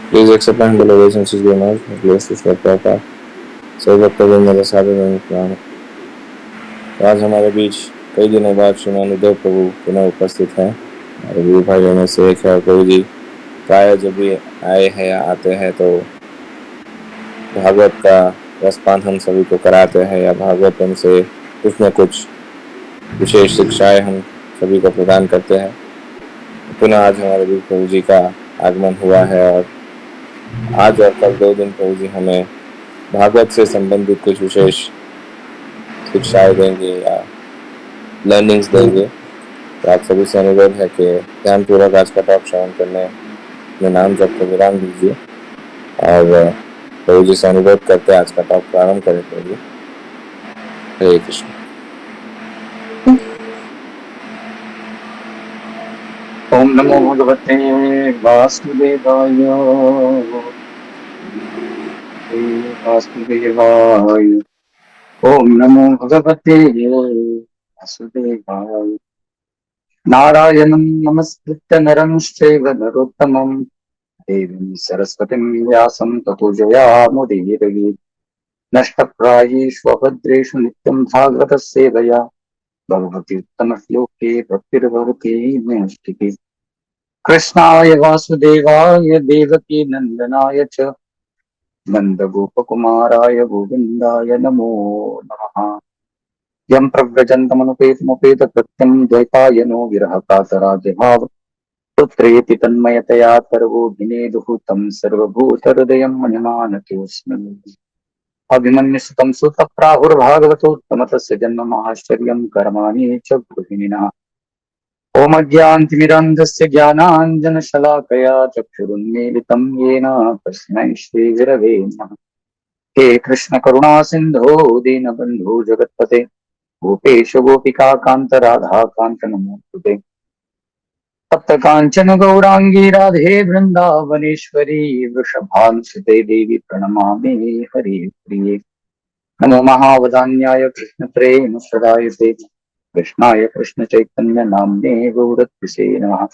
Please accept my humble obeisances, dear Lord. Bless this Lord Prabhupada. सभी भक्तों मेरे सादर प्रणाम। तो आज हमारे बीच कई दिनों बाद श्रीमान उद्धव प्रभु पुनः उपस्थित हैं। हमारे गुरु भाइयों में से एक है प्रभु जी। प्राय जब भी आए हैं या आते हैं तो भागवत का रसपान हम सभी को कराते हैं या भागवतम से कुछ न कुछ विशेष शिक्षाएं हम सभी को प्रदान करते हैं। पुनः आज हमारे बीच प्रभु जी का आगमन हुआ है और आज और कल 2 दिन प्रभु जी हमें भागवत से संबंधित कुछ विशेष शिक्षाएं देंगे या लर्निंग्स देंगे। तो आप सभी से अनुरोध है कि ध्यानपूर्वक आज का टॉक श्रवण करने में नाम जप को विराम दीजिए और प्रभु जी से अनुरोध करते आज का टॉक प्रारंभ करें। प्रभु जी, हरे कृष्ण। ओम नमो भगवते वासुदेवाय वासुदेवाय। ओम नमो भगवते वासुदेवाय। नारायणं नमस्कृत्य नरं चैव नरोत्तमं देवीं सरस्वतीं व्यासं ततो जयामुदीरये। नष्टप्रायेष्वभद्रेषु नित्यं भागवतः सेवया भगवति उत्तमश्लोके भक्तिर्भवति नैष्ठिकी। कृष्णाय वासुदेवाय देवकी नंदनाय च नन्दगोपकुमाराय गोविन्दाय नमो नमः। यं प्रव्रजन्तमनुपेतमुपेतकृत्यं द्वैपायनो विरहकातराजभाव पुत्रेति तन्मयतया सर्वोऽभिनेदुः तं सर्वभूतहृदयं मनिमानतोऽस्मि। अभिमन्युसुतं सुतप्राहुर्भागवतोत्तमतस्य जन्ममाश्चर्यं कर्माणि च गृहिणिनः। ओमज्ञानतिमिरान्धस्य ज्ञानाञ्जनशलाकया चक्षुरुन्मीलितं येन तस्मै श्रीगुरवे नमः। हे कृष्ण करुणा सिन्धो दीनबन्धो जगत्पते गोपेश गोपिका कान्त राधा कान्त नमोस्तुते। तप्त काञ्चन गौराङ्गी राधे वृन्दावनेश्वरी वृषभानुसुते देवी प्रणमामि हरिप्रिये। नमो महावदान्याय कृष्णप्रेम सदायते कृष्णाय कृष्ण चैतन्य नाम्ने गौरत्विषे नमः।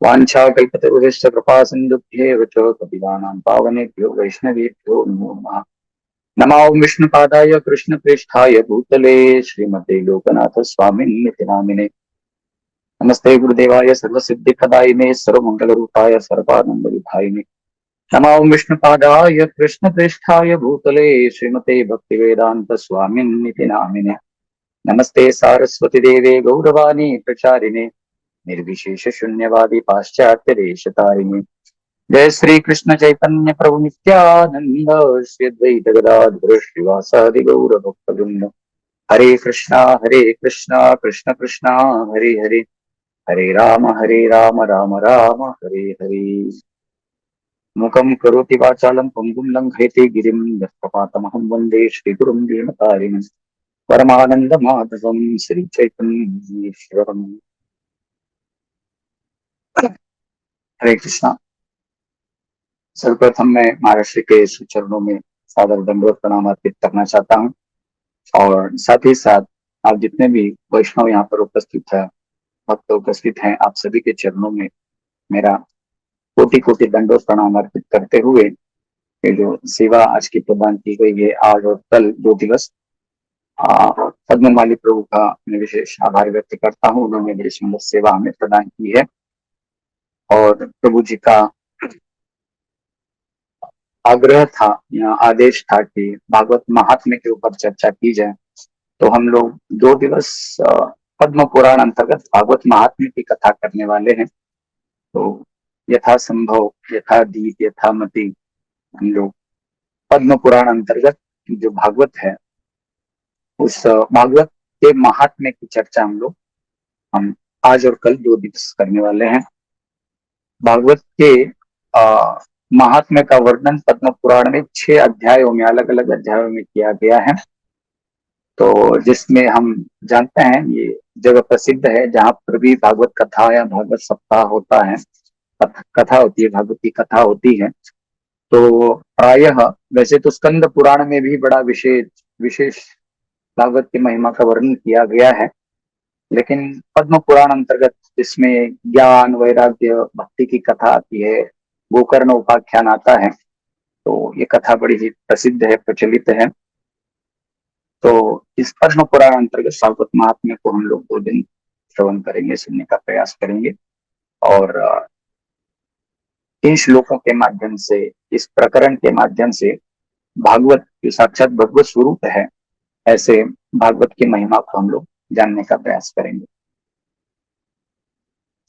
वाञ्छाकल्पतरुभ्यश्च कृपा सिन्धुभ्येव च कपिलानां पावनेभ्यो वैष्णवेभ्यो नमो नमः। नमो विष्णुपादाय कृष्णप्रेष्ठाय भूतले श्रीमते लोकनाथ स्वामिन्निति नामिने। नमस्ते गुरुदेवाय सर्वसिद्धिप्रदायिने सर्वमङ्गलरूपाय सर्वानन्दविधायिने। नमो विष्णुपादाय कृष्णप्रेष्ठाय भूतले श्रीमते भक्तिवेदान्त स्वामिन्निति नामिने। नमस्ते सारस्वती देवे गौरवाणी प्रचारिणे निर्विशेष शून्यवादी पाश्चात्य देश तारिणे। जय श्री कृष्ण चैतन्य प्रभु नित्यानंद श्री अद्वैत गदाधर श्रीवासादि गौर भक्तवृंद। हरे कृष्णा कृष्ण कृष्णा हरे हरे हरे राम राम राम हरे हरे। मुखं करोति वाचालं पंगुं लङ्घयति गिरिं यत्प्रपातमहं वन्दे श्रीगुरुं दीनतारिणं परमानन्दमाधवं श्रीचैतन्येश्वरम्। हरे कृष्णा। सर्वप्रथम मैं महाराष्ट्र के चरणों में सादर दंडवत प्रणाम अर्पित करना चाहता हूँ और साथ ही साथ आप जितने भी वैष्णव यहाँ पर उपस्थित है भक्त उपस्थित हैं आप सभी के चरणों में मेरा कोटि कोटि दंडवत प्रणाम अर्पित करते हुए ये जो सेवा आज की प्रदान की गई है आज और कल 2 दिवस पद्ममाली प्रभु का मैं विशेष आभार व्यक्त करता हूँ। उन्होंने बड़ी सुंदर सेवा हमें प्रदान की है और प्रभु जी का आग्रह था या आदेश था कि भागवत महात्म्य के ऊपर चर्चा की जाए। तो हम लोग 2 दिवस पद्म पुराण अंतर्गत भागवत महात्म्य की कथा करने वाले हैं। तो यथासंभव यथादीप यथामति हम लोग पद्म पुराण अंतर्गत जो भागवत है उस भागवत के महात्म्य की चर्चा हम आज और कल 2 दिवस करने वाले हैं। भागवत के महात्म्य का वर्णन पद्म पुराण में 6 अध्यायों में अलग अलग अध्यायों में किया गया है। तो जिसमें हम जानते हैं ये जगह प्रसिद्ध है जहाँ पर भी भागवत कथा या भागवत सप्ताह होता है कथा होती है भागवत की कथा होती है। तो प्रायः वैसे तो स्कंद पुराण में भी बड़ा विशेष विशेष भागवत की महिमा का वर्णन किया गया है लेकिन पद्म पुराण अंतर्गत जिसमें ज्ञान वैराग्य भक्ति की कथा आती है गोकर्ण उपाख्यान आता है, तो ये कथा बड़ी ही प्रसिद्ध है, प्रचलित है। तो इस पद्म पुराण अंतर्गत भागवत महात्म्य को हम लोग 2 दिन श्रवण करेंगे, सुनने का प्रयास करेंगे। और इन श्लोकों के माध्यम से, इस प्रकरण के माध्यम से भागवत जो साक्षात भगवत स्वरूप है, ऐसे भागवत की महिमा को हम लोग जानने का प्रयास करेंगे।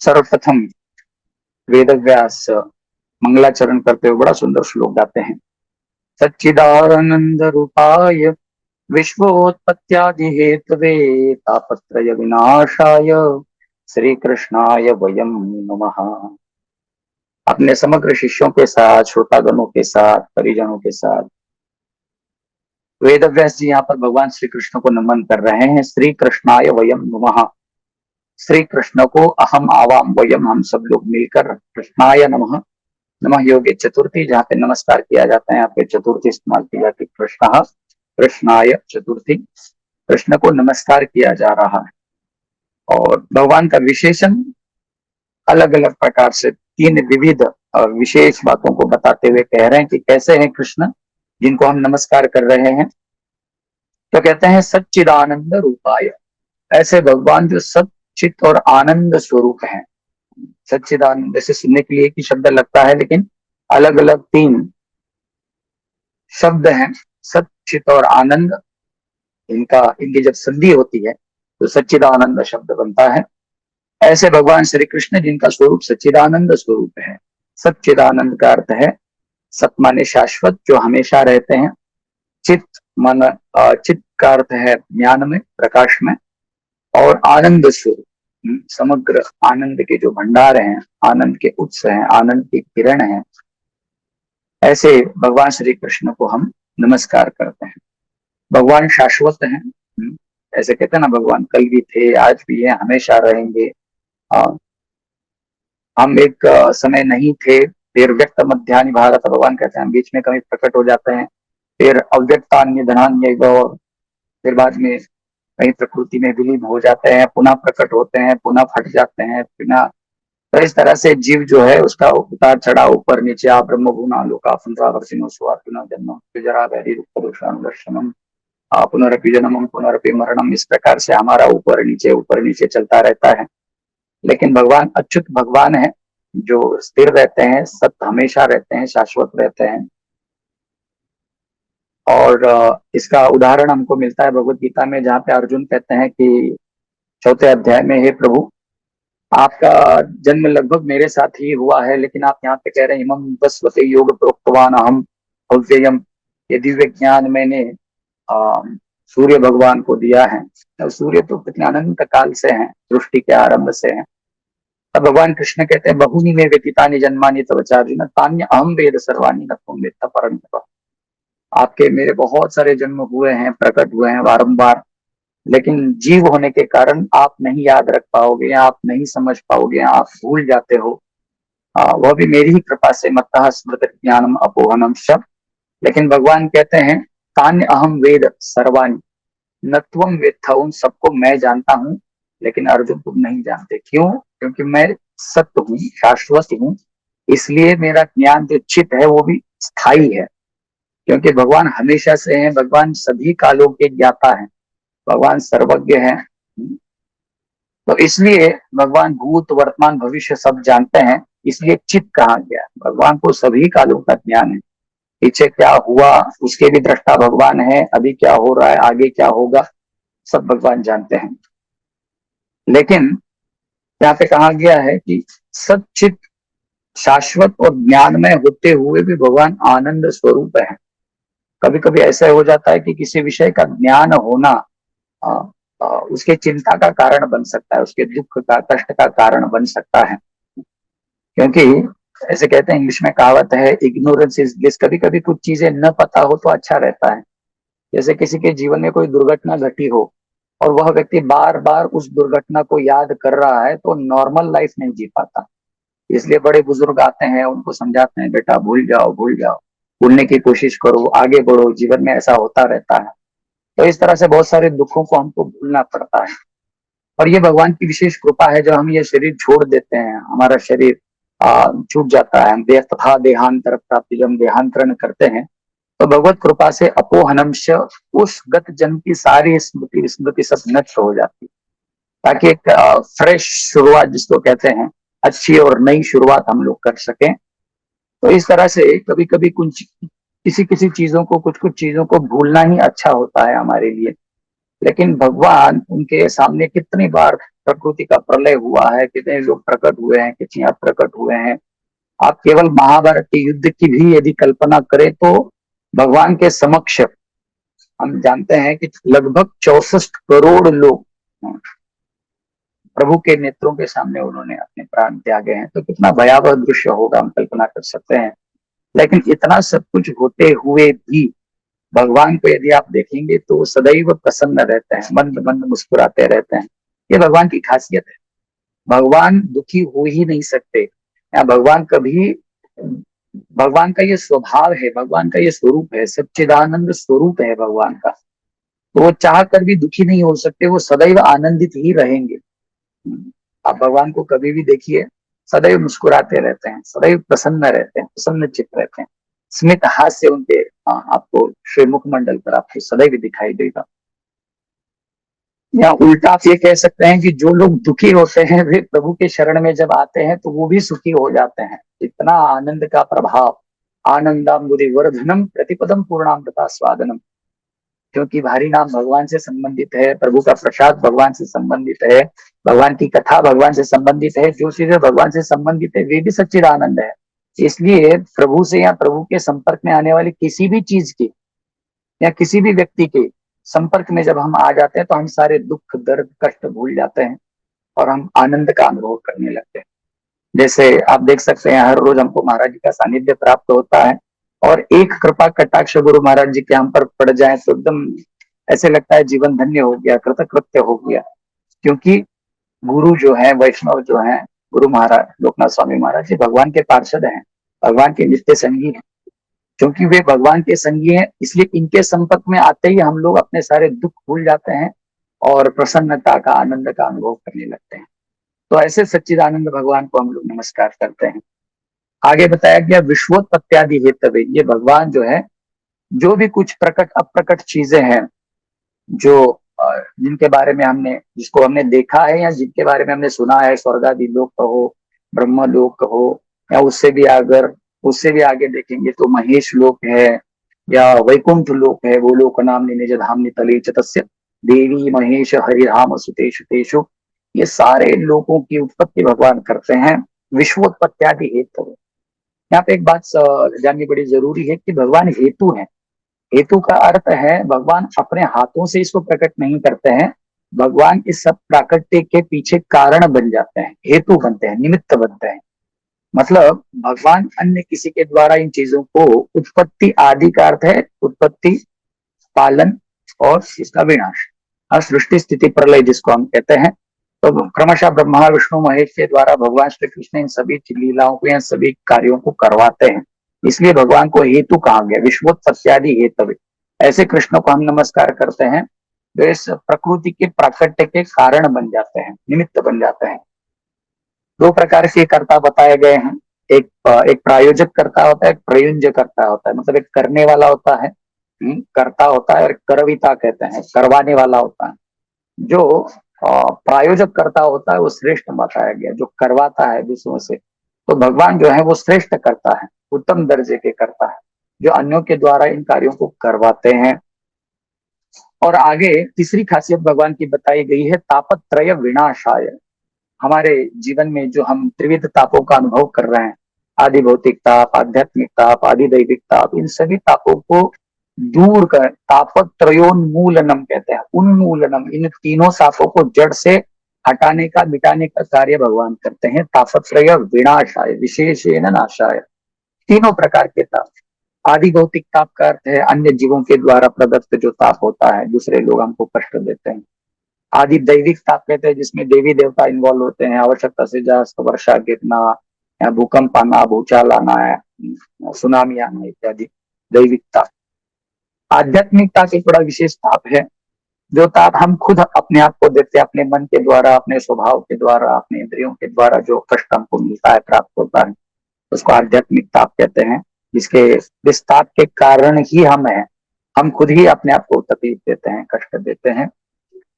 सर्वप्रथम वेद व्यास मंगलाचरण करते हुए बड़ा सुंदर श्लोक गाते हैं। सच्चिदानंद रूपाय विश्वोत्पत्त्यादि हेतवे तापत्रय विनाशाय श्री कृष्णाय वयम नमः। अपने समग्र शिष्यों के साथ, श्रोतागणों के साथ, परिजनों के साथ वेद व्यास जी यहाँ पर भगवान श्री कृष्ण को नमन कर रहे हैं। श्री कृष्णाय वयम नमः। श्री कृष्ण को अहम आवाम वयम, हम सब लोग मिलकर कृष्णाय नमः। नमः योगे चतुर्थी, जहाँ पे नमस्कार किया जाता है, यहाँ पे चतुर्थी इस्तेमाल की जाती है। कृष्ण कृष्णाय चतुर्थी, कृष्ण को नमस्कार किया जा रहा है। और भगवान का विशेषण अलग अलग प्रकार से 3 विविध और विशेष बातों को बताते हुए कह रहे हैं कि कैसे हैं कृष्ण जिनको हम नमस्कार कर रहे हैं। तो कहते हैं सच्चिदानंद रूपाय, ऐसे भगवान जो सच्चित और आनंद स्वरूप है। सच्चिदानंद से सुनने के लिए एक ही शब्द लगता है, लेकिन अलग अलग 3 शब्द हैं, सच्चित और आनंद। इनकी जब संधि होती है तो सच्चिदानंद शब्द बनता है। ऐसे भगवान श्री कृष्ण जिनका स्वरूप सच्चिदानंद स्वरूप है। सच्चिदानंद का अर्थ है सत माने शाश्वत, जो हमेशा रहते हैं। चित मन, चित का अर्थ है ज्ञान में, प्रकाश में। और आनंद स्वरूप, समग्र आनंद के जो भंडार हैं, आनंद के उत्स हैं, आनंद की किरण है। ऐसे भगवान श्री कृष्ण को हम नमस्कार करते हैं। भगवान शाश्वत हैं। ऐसे कहते हैं ना, भगवान कल भी थे, आज भी है, हमेशा रहेंगे। हम एक समय नहीं थे, फिर व्यक्त मध्यानि भारत, भगवान कहते हैं हम बीच में कभी प्रकट हो जाते हैं, फिर अव्यक्तान्य धनान्य गौर, फिर बाद में कहीं प्रकृति में विलीन हो जाते हैं, पुनः प्रकट होते हैं, पुनः फट जाते हैं, पुनः। तो इस तरह से जीव जो है उसका उतार चढ़ाव, ऊपर नीचे, आप ब्रह्म भूना लोका पुनरावर्तिनो स्वार्थिनो जन्म जरा व्याधि दुख दोषानुदर्शनम पुनरपि जन्मम पुनरपि मरणम, इस प्रकार से हमारा ऊपर नीचे चलता रहता है। लेकिन भगवान अच्युत भगवान है, जो स्थिर रहते हैं, सत्य हमेशा रहते हैं, शाश्वत रहते हैं। और इसका उदाहरण हमको मिलता है भगवत गीता में, जहाँ पे अर्जुन कहते हैं कि 4थे अध्याय में, हे प्रभु, आपका जन्म लगभग मेरे साथ ही हुआ है, लेकिन आप यहाँ पे कह रहे हैं इमं वस्वते योग प्रोक्तवान अहम अव्ययम, ये दिव्य ज्ञान मैंने सूर्य भगवान को दिया है। तो सूर्य तो कितने अनंत काल से हैं, सृष्टि के आरंभ से हैं। तब भगवान कृष्ण कहते हैं बहुनी में व्यतीतानि जन्मानि तव चार्जुन तान्य अहम वेद सर्वाणि न त्वं वेत्थ परन्तप। आपके मेरे बहुत सारे जन्म हुए हैं, प्रकट हुए हैं बारंबार, लेकिन जीव होने के कारण आप नहीं याद रख पाओगे, आप नहीं समझ पाओगे, आप भूल जाते हो। वह भी मेरी ही कृपा से, मत्तः स्मृत ज्ञानम अपोहनम शब्द। लेकिन भगवान कहते हैं तान्य अहम वेद सर्वाणि न त्वं वेत्थ, उन सबको मैं जानता हूँ, लेकिन अर्जुन तुम नहीं जानते। क्यों? क्योंकि मैं सत्य हूँ, शाश्वत हूँ, इसलिए मेरा ज्ञान जो चित है वो भी स्थायी है। क्योंकि भगवान हमेशा से हैं, भगवान सभी कालों के ज्ञाता हैं, भगवान सर्वज्ञ हैं। तो इसलिए भगवान भूत वर्तमान भविष्य सब जानते हैं, इसलिए चित कहा गया। भगवान को सभी कालों का ज्ञान है, पीछे क्या हुआ उसके भी दृष्टा भगवान है, अभी क्या हो रहा है, आगे क्या होगा, सब भगवान जानते हैं। लेकिन यहाँ पे कहा गया है कि सच्चित शाश्वत और ज्ञानमय होते हुए भी भगवान आनंद स्वरूप है। कभी कभी ऐसा हो जाता है कि किसी विषय का ज्ञान होना उसके चिंता का कारण बन सकता है, उसके दुख का, कष्ट का कारण बन सकता है। क्योंकि ऐसे कहते हैं, इंग्लिश में कहावत है, इग्नोरेंस इज ब्लिस। कभी कभी कुछ चीजें न पता हो तो अच्छा रहता है। जैसे किसी के जीवन में कोई दुर्घटना घटी हो और वह व्यक्ति बार बार उस दुर्घटना को याद कर रहा है, तो नॉर्मल लाइफ नहीं जी पाता। इसलिए बड़े बुजुर्ग आते हैं, उनको समझाते हैं, बेटा भूल जाओ, भूल जाओ, भूलने की कोशिश करो, आगे बढ़ो, जीवन में ऐसा होता रहता है। तो इस तरह से बहुत सारे दुखों को हमको भूलना पड़ता है। और ये भगवान की विशेष कृपा है, जब हम ये शरीर छोड़ देते हैं, हमारा शरीर छूट जाता है। तथा देहांतर प्राप्ति, जब हम देहांतरण करते हैं तो भगवत कृपा से अपोहनंश उस गत जन्म की सारी स्मृति स्मृति सब नष्ट हो जाती है, ताकि एक फ्रेश शुरुआत जिसको कहते हैं, अच्छी और नई शुरुआत हम लोग कर सकें। तो इस तरह से कभी कभी कुछ किसी किसी चीजों को, कुछ कुछ चीजों को भूलना ही अच्छा होता है हमारे लिए। लेकिन भगवान, उनके सामने कितनी बार प्रकृति का प्रलय हुआ है, कितने लोग प्रकट हुए हैं, कितने प्रकट हुए हैं। आप केवल महाभारत के युद्ध की भी यदि कल्पना करें तो भगवान के समक्ष हम जानते हैं कि लगभग 64 करोड़ लोग प्रभु के नेत्रों के सामने उन्होंने अपने प्राण त्यागे हैं। तो कितना भयावह दृश्य होगा, हम कल्पना कर सकते हैं। लेकिन इतना सब कुछ होते हुए भी भगवान को यदि आप देखेंगे तो सदैव प्रसन्न रहते हैं, मंद मंद मुस्कुराते रहते हैं। ये भगवान की खासियत है। भगवान दुखी हो ही नहीं सकते, या भगवान कभी, भगवान का ये स्वभाव है, भगवान का ये स्वरूप है, सच्चिदानंद स्वरूप है भगवान का। तो वो चाह कर भी दुखी नहीं हो सकते, वो सदैव आनंदित ही रहेंगे। आप भगवान को कभी भी देखिए, सदैव मुस्कुराते रहते हैं, सदैव प्रसन्न रहते हैं, प्रसन्न चित्त रहते हैं। स्मित हास्य उनके आपको श्री मुखमंडल पर आपको सदैव दिखाई देगा। या उल्टा आप ये कह सकते हैं कि जो लोग दुखी होते हैं वे प्रभु के शरण में जब आते हैं तो वो भी सुखी हो जाते हैं। इतना आनंद का प्रभाव। आनंदाम्बुदि वर्धनम प्रतिपदम पूर्णामृता स्वादनम। क्योंकि भारी नाम भगवान से संबंधित है, प्रभु का प्रसाद भगवान से संबंधित है, भगवान की कथा भगवान से संबंधित है, जो चीजें भगवान से संबंधित है वे भी सच्चिदानंद है। इसलिए प्रभु से या प्रभु के संपर्क में आने वाली किसी भी चीज की या किसी भी व्यक्ति के संपर्क में जब हम आ जाते हैं तो हम सारे दुख दर्द कष्ट भूल जाते हैं और हम आनंद का अनुभव करने लगते हैं। जैसे आप देख सकते हैं, हर रोज हमको महाराज जी का सानिध्य प्राप्त होता है और एक कृपा कटाक्ष गुरु महाराज जी के हम पर पड़ जाए तो एकदम ऐसे लगता है जीवन धन्य हो गया, कृतकृत्य हो गया। क्योंकि गुरु जो है, वैष्णव जो है, गुरु महाराज लोकनाथ स्वामी महाराज जी भगवान के पार्षद हैं, भगवान के नित्य संगी हैं। क्योंकि वे भगवान के संगी हैं, इसलिए इनके संपर्क में आते ही हम लोग अपने सारे दुख भूल जाते हैं और प्रसन्नता का, आनंद का अनुभव करने लगते हैं। तो ऐसे सच्चिदानंद भगवान को हम लोग नमस्कार करते हैं। आगे बताया गया विश्वोत्पत्त्यादि हेतवे, ये भगवान जो है, जो भी कुछ प्रकट अप्रकट चीजें हैं जो जिनके बारे में हमने, जिसको हमने देखा है या जिनके बारे में हमने सुना है, स्वर्ग आदि लोक कहो, ब्रह्म लोक कहो, या उससे भी आगे देखेंगे तो महेश लोक है या वैकुंठ लोक है, वो लोक नाम निज धाम नितले चतस्य देवी महेश हरिधाम सुतेषु तेषु। ये सारे लोकों की उत्पत्ति भगवान करते हैं विश्वोत्पत्त्यादि हेतु। यहाँ पे एक बात जाननी बड़ी जरूरी है कि भगवान हेतु है। हेतु का अर्थ है भगवान अपने हाथों से इसको प्रकट नहीं करते हैं, भगवान इस सब प्राकट्य के पीछे कारण बन जाते हैं, हेतु बनते हैं, निमित्त बनते हैं। मतलब भगवान अन्य किसी के द्वारा इन चीजों को, उत्पत्ति आदि का अर्थ है उत्पत्ति, पालन और इसका विनाश, और सृष्टि स्थिति प्रलय जिसको हम कहते हैं। तो क्रमशः ब्रह्मा विष्णु महेश के द्वारा भगवान श्री कृष्ण इन सभी लीलाओं को या सभी कार्यों को करवाते हैं। इसलिए भगवान को हेतु कहा गया, विश्वोत्पत्त्यादि हेतु। ऐसे कृष्ण को हम नमस्कार करते हैं जो इस प्रकृति के प्राकट्य के कारण बन जाते हैं, निमित्त बन जाते हैं। दो प्रकार के कर्ता बताए गए हैं, एक प्रायोजक कर्ता होता है, एक प्रयुंज कर्ता होता है। मतलब एक करने वाला होता है, कर्ता होता है, और करविता कहते हैं, करवाने वाला होता है। जो प्रायोजक करता होता है वो श्रेष्ठ बताया गया, जो करवाता है दूसरों से। तो भगवान जो है वो श्रेष्ठ करता है, उत्तम दर्जे के करता है, जो अन्यों के द्वारा इन कार्यों को करवाते हैं। और आगे तीसरी खासियत भगवान की बताई गई है, तापत्रय विनाशाय। हमारे जीवन में जो हम त्रिविध तापों का अनुभव कर रहे हैं, आदि भौतिक ताप, आध्यात्मिक ताप, आदि दैविक ताप, इन सभी तापों को दूर कर, तापत्रयोन्मूलनम कहते हैं, उन्मूलनम, इन तीनों तापों को जड़ से हटाने का, मिटाने का कार्य भगवान करते हैं। तापत्रय विनाशाय विशेषेण नाशाय। तीनों प्रकार के ताप। आदि भौतिक ताप का अर्थ है अन्य जीवों के द्वारा प्रदत्त जो ताप होता है, दूसरे लोग हमको कष्ट देते हैं। आदि दैविक ताप कहते हैं जिसमें देवी देवता इन्वॉल्व होते हैं, आवश्यकता से ज्यादा वर्षा गिरना, भूकंप आना, भूचाल आना है, सुनामी आना इत्यादि दैविक ताप। आध्यात्मिक ताप एक बड़ा विशेष ताप है जो ताप हम खुद अपने आप को देते हैं, अपने मन के द्वारा, अपने स्वभाव के द्वारा, अपने इंद्रियों के द्वारा जो कष्ट हमको मिलता है, प्राप्त होता है, उसको आध्यात्मिक ताप कहते हैं। जिसके जिस ताप के कारण ही हम हैं, हम खुद ही अपने आप को तकलीफ देते हैं, कष्ट देते हैं।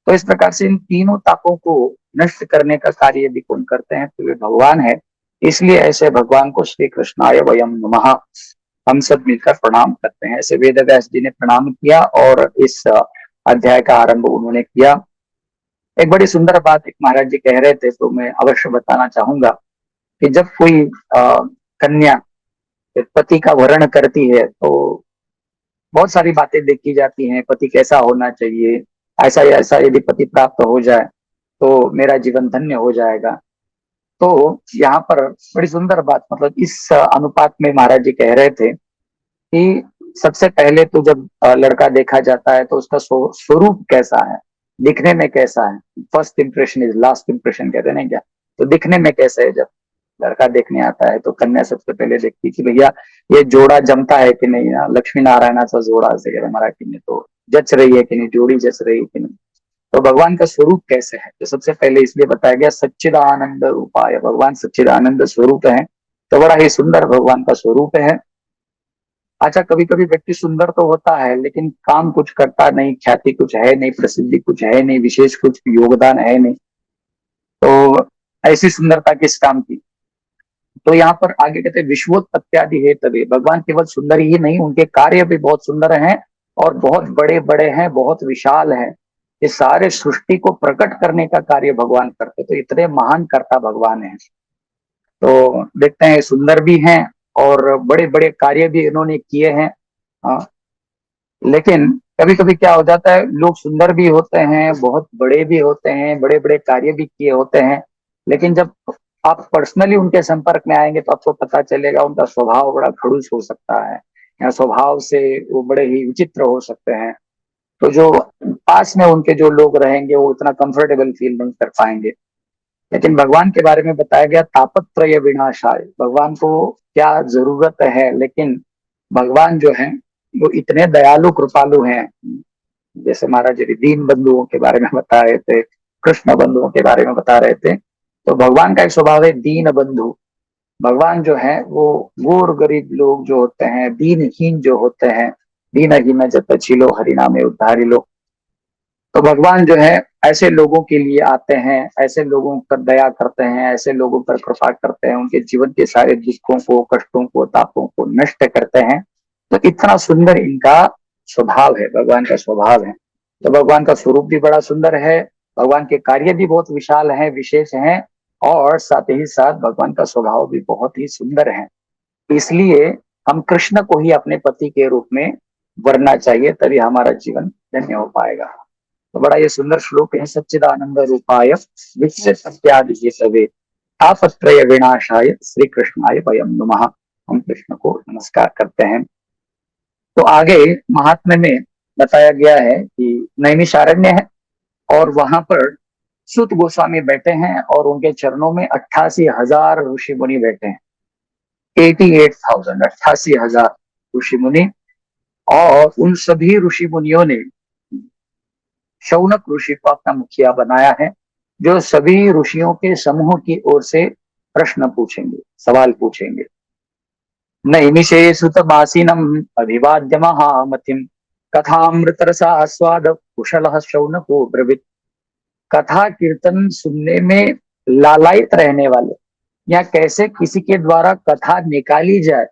तो इस प्रकार से इन तीनों तापों को नष्ट करने का कार्य यदि कौन करते हैं तो वे भगवान है। इसलिए ऐसे भगवान को श्री कृष्णाय वयम नमः हम सब मिलकर प्रणाम करते हैं। ऐसे वेद व्यास जी ने प्रणाम किया और इस अध्याय का आरंभ उन्होंने किया। एक बड़ी सुंदर बात एक महाराज जी कह रहे थे, तो मैं अवश्य बताना चाहूंगा कि जब कोई कन्या पति का वर्ण करती है तो बहुत सारी बातें देखी जाती हैं। पति कैसा होना चाहिए, ऐसा या ऐसा यदि पति प्राप्त हो जाए तो मेरा जीवन धन्य हो जाएगा। तो यहाँ पर बड़ी सुंदर बात, मतलब इस अनुपात में महाराज जी कह रहे थे कि सबसे पहले तो जब लड़का देखा जाता है तो उसका स्वरूप कैसा है, दिखने में कैसा है। First impression is last impression कहते हैं ना क्या। तो दिखने में कैसे है, जब लड़का देखने आता है तो कन्या सबसे पहले देखती कि भैया ये जोड़ा जमता है कि नहीं, लक्ष्मी नारायणाचा जोड़ा असे मराठी में, तो जच रही है कि नहीं, जोड़ी जच रही है कि नहीं। तो भगवान का स्वरूप कैसे है, तो सबसे पहले इसलिए बताया गया सच्चिदानंद रूपाय, भगवान सच्चिदानंद स्वरूप है। तो बड़ा ही सुंदर भगवान का स्वरूप है। अच्छा, कभी कभी व्यक्ति सुंदर तो होता है लेकिन काम कुछ करता नहीं, ख्याति कुछ है नहीं, प्रसिद्धि कुछ है नहीं, विशेष कुछ योगदान है नहीं, तो ऐसी सुंदरता किस काम की। तो यहाँ पर आगे कहते हैं विश्वोत्पत्त्यादि है तभी, भगवान केवल सुंदर ही नहीं, उनके कार्य भी बहुत सुंदर हैं और बहुत बड़े बड़े हैं, बहुत विशाल हैं। ये सारे सृष्टि को प्रकट करने का कार्य भगवान करते, तो इतने महान कर्ता भगवान है। तो देखते हैं सुंदर भी हैं और बड़े बड़े कार्य भी इन्होंने किए हैं। लेकिन कभी कभी क्या हो जाता है, लोग सुंदर भी होते हैं, बहुत बड़े भी होते हैं, बड़े बड़े कार्य भी किए होते हैं, लेकिन जब आप पर्सनली उनके संपर्क में आएंगे तो आपको पता चलेगा उनका स्वभाव बड़ा खड़ूस हो सकता है, या स्वभाव से वो बड़े ही विचित्र हो सकते हैं। तो जो पास में उनके जो लोग रहेंगे वो इतना कंफर्टेबल फील नहीं कर पाएंगे। लेकिन भगवान के बारे में बताया गया तापत्रय विनाशाय, भगवान को क्या जरूरत है, लेकिन भगवान जो है वो इतने दयालु कृपालु हैं। जैसे महाराज जी दीन बंधुओं के बारे में बता रहे थे, कृष्ण बंधुओं के बारे में बता रहे थे, तो भगवान का एक स्वभाव है दीन बंधु। भगवान जो है वो गोर गरीब लोग जो होते हैं, दीनहीन जो होते हैं, दीनहीन जत छिलो हरिनामे उद्धारी लो, तो भगवान जो है ऐसे लोगों के लिए आते हैं, ऐसे लोगों पर दया करते हैं, ऐसे लोगों पर कृपा करते हैं, उनके जीवन के सारे दुखों को, कष्टों को, तापों को नष्ट करते हैं। तो इतना सुंदर इनका स्वभाव है, भगवान का स्वभाव है। तो भगवान का स्वरूप भी बड़ा सुंदर है, भगवान के कार्य भी बहुत विशाल हैं, विशेष हैं, और साथ ही साथ भगवान का स्वभाव भी बहुत ही सुंदर है। इसलिए हम कृष्ण को ही अपने पति के रूप में वरना चाहिए, तभी हमारा जीवन धन्य हो पाएगा। तो बड़ा ये सुंदर श्लोक है, सच्चिदानंद रूपाय विश्व सत्यादि सवे तापत्रय विनाशाय श्री कृष्णाय वयम नमः। हम कृष्ण को नमस्कार करते हैं। तो आगे महात्म्य में बताया गया है कि नैमिषारण्य है और वहां पर सुत गोस्वामी बैठे हैं और उनके चरणों में 88,000 ऋषि मुनि बैठे हैं। 88,000, 88,000 ऋषि मुनि। और उन सभी ऋषि मुनियों ने शौनक ऋषि को अपना मुखिया बनाया है, जो सभी ऋषियों के समूह की ओर से प्रश्न पूछेंगे, सवाल पूछेंगे। नैमिषे सुतमासीनम अभिवाद्य महामतिम कथामृत रसास्वाद कुशलः शौनको ब्रवीत। कथा कीर्तन सुनने में लालायित रहने वाले, या कैसे किसी के द्वारा कथा निकाली जाए,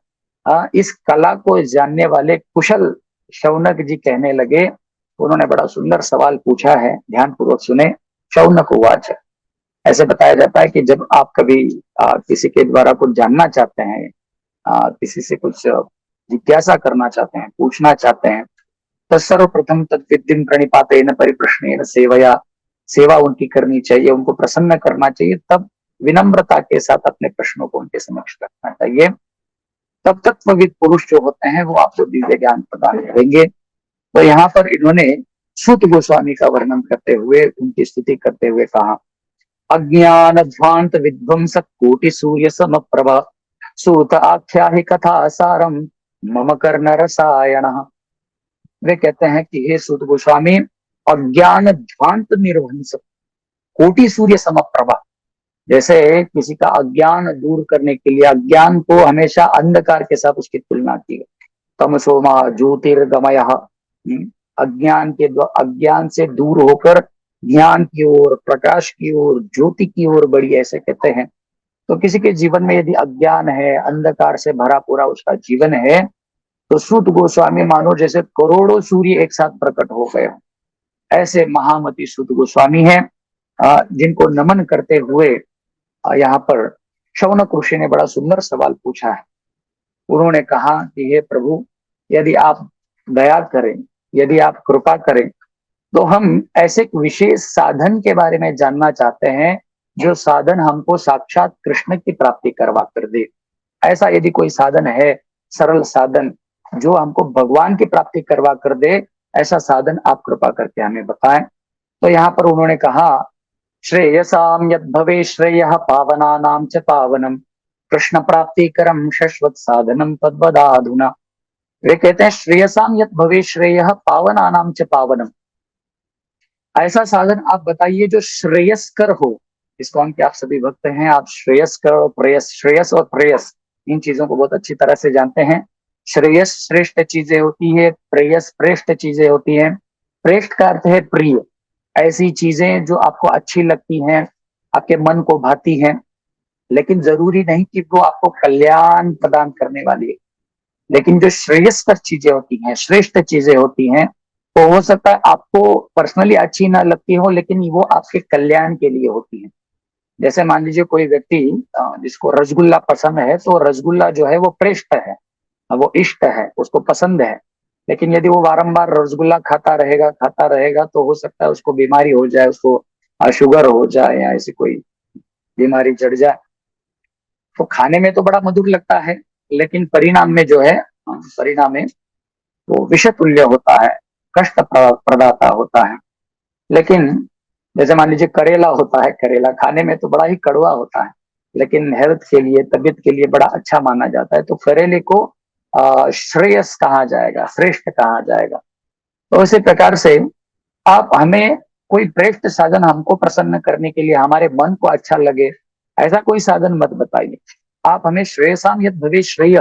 इस कला को जानने वाले कुशल शौनक जी कहने लगे। उन्होंने बड़ा सुंदर सवाल पूछा है, ध्यान पूर्वक सुने। शौनक उवाच, ऐसे बताया जाता है कि जब आप कभी किसी के द्वारा कुछ जानना चाहते हैं, किसी से कुछ जिज्ञासा करना चाहते हैं, पूछना चाहते हैं, तो सर्वप्रथम तद्विद्यम प्रणिपातेन परिप्रश्नेन सेवया, सेवा उनकी करनी चाहिए, उनको प्रसन्न करना चाहिए, तब विनम्रता के साथ अपने प्रश्नों को उनके समक्ष रखना चाहिए। तब तत्वविद पुरुष जो होते हैं वो आपको दिव्य ज्ञान प्रदान करेंगे। तो यहाँ पर इन्होंने सूत गोस्वामी का वर्णन करते हुए, उनकी स्तुति करते हुए कहा, अज्ञान ध्वांत विध्वंस कोटि सूर्य सम प्रभा सूत आख्या ही कथा सारम मम कर्ण रसायन। वे कहते हैं कि हे सूत गोस्वामी, अज्ञान ध्वांत निर्वंश, कोटि सूर्य समप्रभा। जैसे किसी का अज्ञान दूर करने के लिए, अज्ञान को हमेशा अंधकार के साथ उसकी तुलना की है। तमसोमा ज्योतिर्गमय, अज्ञान से दूर होकर ज्ञान की ओर, प्रकाश की ओर, ज्योति की ओर बढ़ी, ऐसे कहते हैं। तो किसी के जीवन में यदि अज्ञान है, अंधकार से भरा पूरा उसका जीवन है, तो सूत गोस्वामी मानो जैसे करोड़ों सूर्य एक साथ प्रकट हो गए। ऐसे महामती सूत गोस्वामी हैं, जिनको नमन करते हुए यहाँ पर शौनक ऋषि ने बड़ा सुंदर सवाल पूछा है। उन्होंने कहा कि हे प्रभु, यदि आप दया करें, यदि आप कृपा करें, तो हम ऐसे विशेष साधन के बारे में जानना चाहते हैं, जो साधन हमको साक्षात कृष्ण की प्राप्ति करवा कर दे। ऐसा यदि कोई साधन है, सरल साधन जो हमको भगवान की प्राप्ति करवा कर दे, ऐसा साधन आप कृपा करके हमें बताएं। तो यहाँ पर उन्होंने कहा, श्रेयसाम यद भवे श्रेयः पावनानां च पावनम, कृष्ण प्राप्ति करम शश्वत साधनम तद्वदाधुना। वे कहते हैं श्रेयसाम यद भवे श्रेयः पावनानां च पावनम, ऐसा साधन आप बताइए जो श्रेयस्कर हो। इसको हम क्या आप सभी भक्त हैं, आप श्रेयस्कर और प्रेयस, श्रेयस और प्रेयस इन चीजों को बहुत अच्छी तरह से जानते हैं। श्रेयस श्रेष्ठ चीजें होती है, प्रेयस श्रेष्ठ चीजें होती हैं। श्रेष्ठ का अर्थ है प्रिय, ऐसी चीजें जो आपको अच्छी लगती हैं, आपके मन को भाती हैं, लेकिन जरूरी नहीं कि वो आपको कल्याण प्रदान करने वाली है। लेकिन जो श्रेयस्कर चीजें होती हैं, श्रेष्ठ चीजें होती हैं, तो हो सकता है आपको पर्सनली अच्छी ना लगती हो, लेकिन वो आपके कल्याण के लिए होती है। जैसे मान लीजिए कोई व्यक्ति जिसको रसगुल्ला पसंद है, तो रसगुल्ला जो है वो प्रेष्ठ है, वो इष्ट है, उसको पसंद है। लेकिन यदि वो बारंबार रसगुल्ला खाता रहेगा, तो हो सकता है उसको बीमारी हो जाए, उसको शुगर हो जाए या ऐसी कोई बीमारी चढ़ जाए। तो खाने में तो बड़ा मधुर लगता है, लेकिन परिणाम में जो है, परिणाम में वो विष तुल्य होता है, कष्ट प्रदाता होता है। लेकिन जैसे मान लीजिए करेला होता है, करेला खाने में तो बड़ा ही कड़वा होता है, लेकिन हेल्थ के लिए, तबीयत के लिए बड़ा अच्छा माना जाता है। तो करेले को श्रेयस कहा जाएगा, श्रेष्ठ कहा जाएगा। तो इसी प्रकार से आप हमें कोई श्रेष्ठ साधन, हमको प्रसन्न करने के लिए, हमारे मन को अच्छा लगे, ऐसा कोई साधन मत बताइए। आप हमें श्रेयसाम यद भवे श्रेय,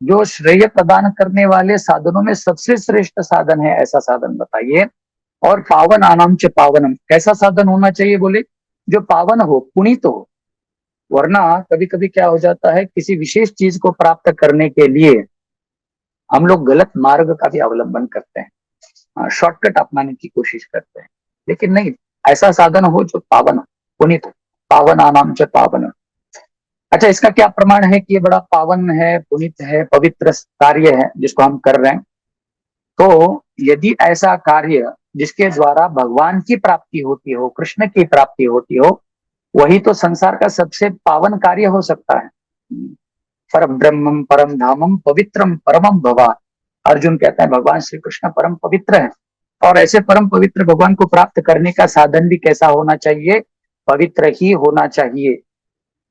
जो श्रेय प्रदान करने वाले साधनों में सबसे श्रेष्ठ साधन है, ऐसा साधन बताइए। और पावन आनाम च पावनम, कैसा साधन होना चाहिए, बोले जो पावन हो, पुनीत हो। वरना कभी कभी क्या हो जाता है, किसी विशेष चीज को प्राप्त करने के लिए हम लोग गलत मार्ग का भी अवलंबन करते हैं, शॉर्टकट अपनाने की कोशिश करते हैं। लेकिन नहीं, ऐसा साधन हो जो पावन हो, पुनीत हो। पावन आनाम च पावन। अच्छा, इसका क्या प्रमाण है कि ये बड़ा पावन है, पुनीत है, पवित्र कार्य है जिसको हम कर रहे हैं? तो यदि ऐसा कार्य जिसके द्वारा भगवान की प्राप्ति होती हो, कृष्ण की प्राप्ति होती हो, वही तो संसार का सबसे पावन कार्य हो सकता है। परम ब्रह्मम परम धामम पवित्रम परमम भवा। अर्जुन कहता है भगवान श्री कृष्ण परम पवित्र है, और ऐसे परम पवित्र भगवान को प्राप्त करने का साधन भी कैसा होना चाहिए? पवित्र ही होना चाहिए।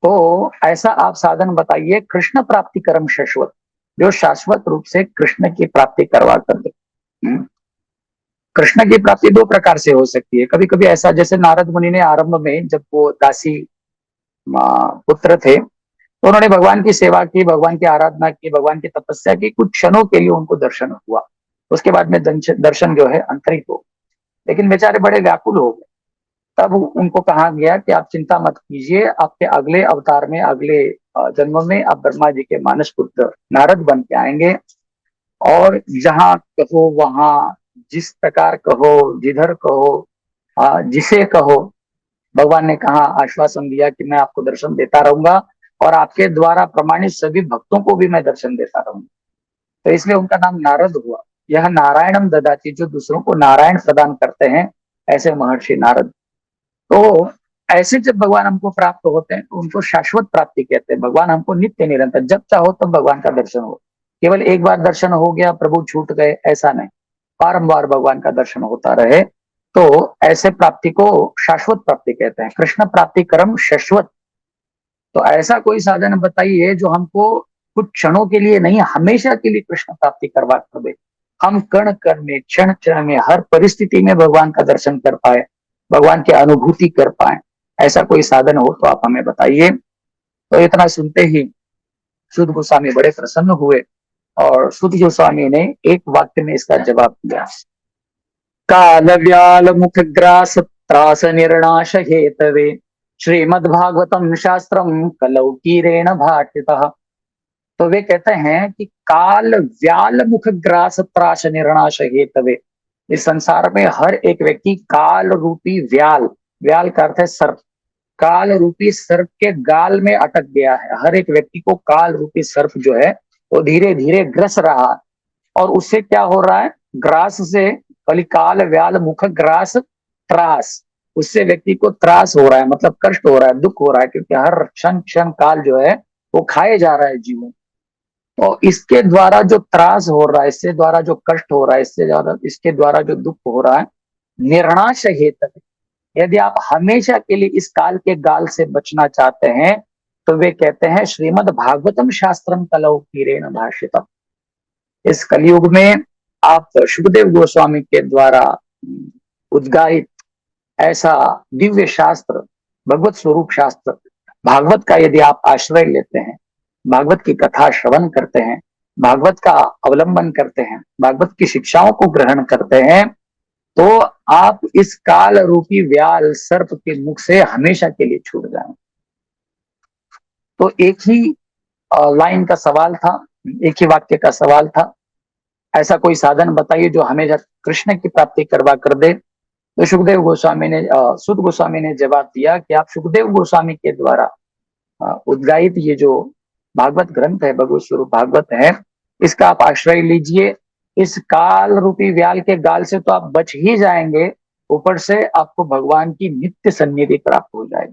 तो ऐसा आप साधन बताइए, कृष्ण प्राप्ति कर्म शाश्वत, जो शाश्वत रूप से कृष्ण की प्राप्ति करवा कर दे। कृष्ण की प्राप्ति दो प्रकार से हो सकती है। कभी कभी ऐसा, जैसे नारद मुनि ने आरंभ में, जब वो दासी पुत्र थे, तो उन्होंने भगवान की सेवा की, भगवान की आराधना की, भगवान की तपस्या की, कुछ क्षणों के लिए उनको दर्शन हुआ। उसके बाद में दर्शन जो है अंतरित हो, लेकिन बेचारे बड़े व्याकुल हो गए। तब उनको कहा गया कि आप चिंता मत कीजिए, आपके अगले अवतार में, अगले जन्म में आप ब्रह्मा जी के मानस पुत्र नारद बन के आएंगे, और जहां कहो वहां, जिस प्रकार कहो, जिधर कहो, जिसे कहो, भगवान ने कहा, आश्वासन दिया कि मैं आपको दर्शन देता रहूंगा, और आपके द्वारा प्रमाणित सभी भक्तों को भी मैं दर्शन देता रहूंगा। तो इसलिए उनका नाम नारद हुआ। यह नारायणम ददाति, जो दूसरों को नारायण प्रदान करते हैं, ऐसे महर्षि नारद। तो ऐसे जब भगवान हमको प्राप्त होते हैं, तो उनको शाश्वत प्राप्ति कहते हैं। भगवान हमको नित्य निरंतर, जब चाहो तब भगवान का दर्शन हो। केवल एक बार दर्शन हो गया, प्रभु छूट गए, ऐसा नहीं, बारंबार भगवान का दर्शन होता रहे। तो ऐसे प्राप्ति को शाश्वत प्राप्ति कहते हैं। कृष्ण प्राप्ति कर्म शाश्वत। तो ऐसा कोई साधन बताइए जो हमको कुछ क्षणों के लिए नहीं, हमेशा के लिए कृष्ण प्राप्ति करवा कर दे। हम कण कण में, क्षण क्षण में, हर परिस्थिति में भगवान का दर्शन कर पाए, भगवान की अनुभूति कर पाए, ऐसा कोई साधन हो तो आप हमें बताइए। तो इतना सुनते ही शुद्ध गोस्वामी बड़े प्रसन्न हुए और शुद्ध गोस्वामी ने एक वाक्य में इसका जवाब दिया। काल व्याल मुख ग्रास त्रास निर्णाश हेतवे श्रीमद्भागवतम शास्त्रम कलौ कीरेण भाटितः। तो वे कहते हैं कि काल व्याल मुख ग्रास त्रास निर्णाश हेतवे, इस संसार में हर एक व्यक्ति काल रूपी व्याल, व्याल का अर्थ है सर्प, काल रूपी सर्प के गाल में अटक गया है। हर एक व्यक्ति को काल रूपी सर्प जो है वो धीरे धीरे ग्रस रहा, और उससे क्या हो रहा है, ग्रास से, काल व्याल मुख ग्रास त्रास, उससे व्यक्ति को त्रास हो रहा है, मतलब कष्ट हो रहा है, दुख हो रहा है, क्योंकि हर क्षण क्षण काल जो है वो खाए जा रहा है जीवन। तो इसके द्वारा जो त्रास हो रहा है, इससे द्वारा जो कष्ट हो रहा है, इससे ज्यादा इसके द्वारा जो दुख हो रहा है, निर्णाश हेतु, यदि आप हमेशा के लिए इस काल के गाल से बचना चाहते हैं तो वे कहते हैं श्रीमद् भागवतम शास्त्रम कलौ कीरेण भाषितम। इस कलयुग में आप सुखदेव गोस्वामी के द्वारा उद्गारित ऐसा दिव्य शास्त्र, भगवत स्वरूप शास्त्र भागवत का यदि आप आश्रय लेते हैं, भागवत की कथा श्रवण करते हैं, भागवत का अवलंबन करते हैं, भागवत की शिक्षाओं को ग्रहण करते हैं, तो आप इस काल रूपी व्याल सर्प के मुख से हमेशा के लिए छूट जाएंगे। तो एक ही लाइन का सवाल था, एक ही वाक्य का सवाल था, ऐसा कोई साधन बताइए जो हमें कृष्ण की प्राप्ति करवा कर दे। तो सुखदेव गोस्वामी ने, सुध गोस्वामी ने जवाब दिया कि आप सुखदेव गोस्वामी के द्वारा उद्गारित ये जो भागवत ग्रंथ है, भगवत स्वरूप भागवत है, इसका आप आश्रय लीजिए। इस काल रूपी व्याल के गाल से तो आप बच ही जाएंगे, ऊपर से आपको भगवान की नित्य सन्निधि प्राप्त हो जाएगी।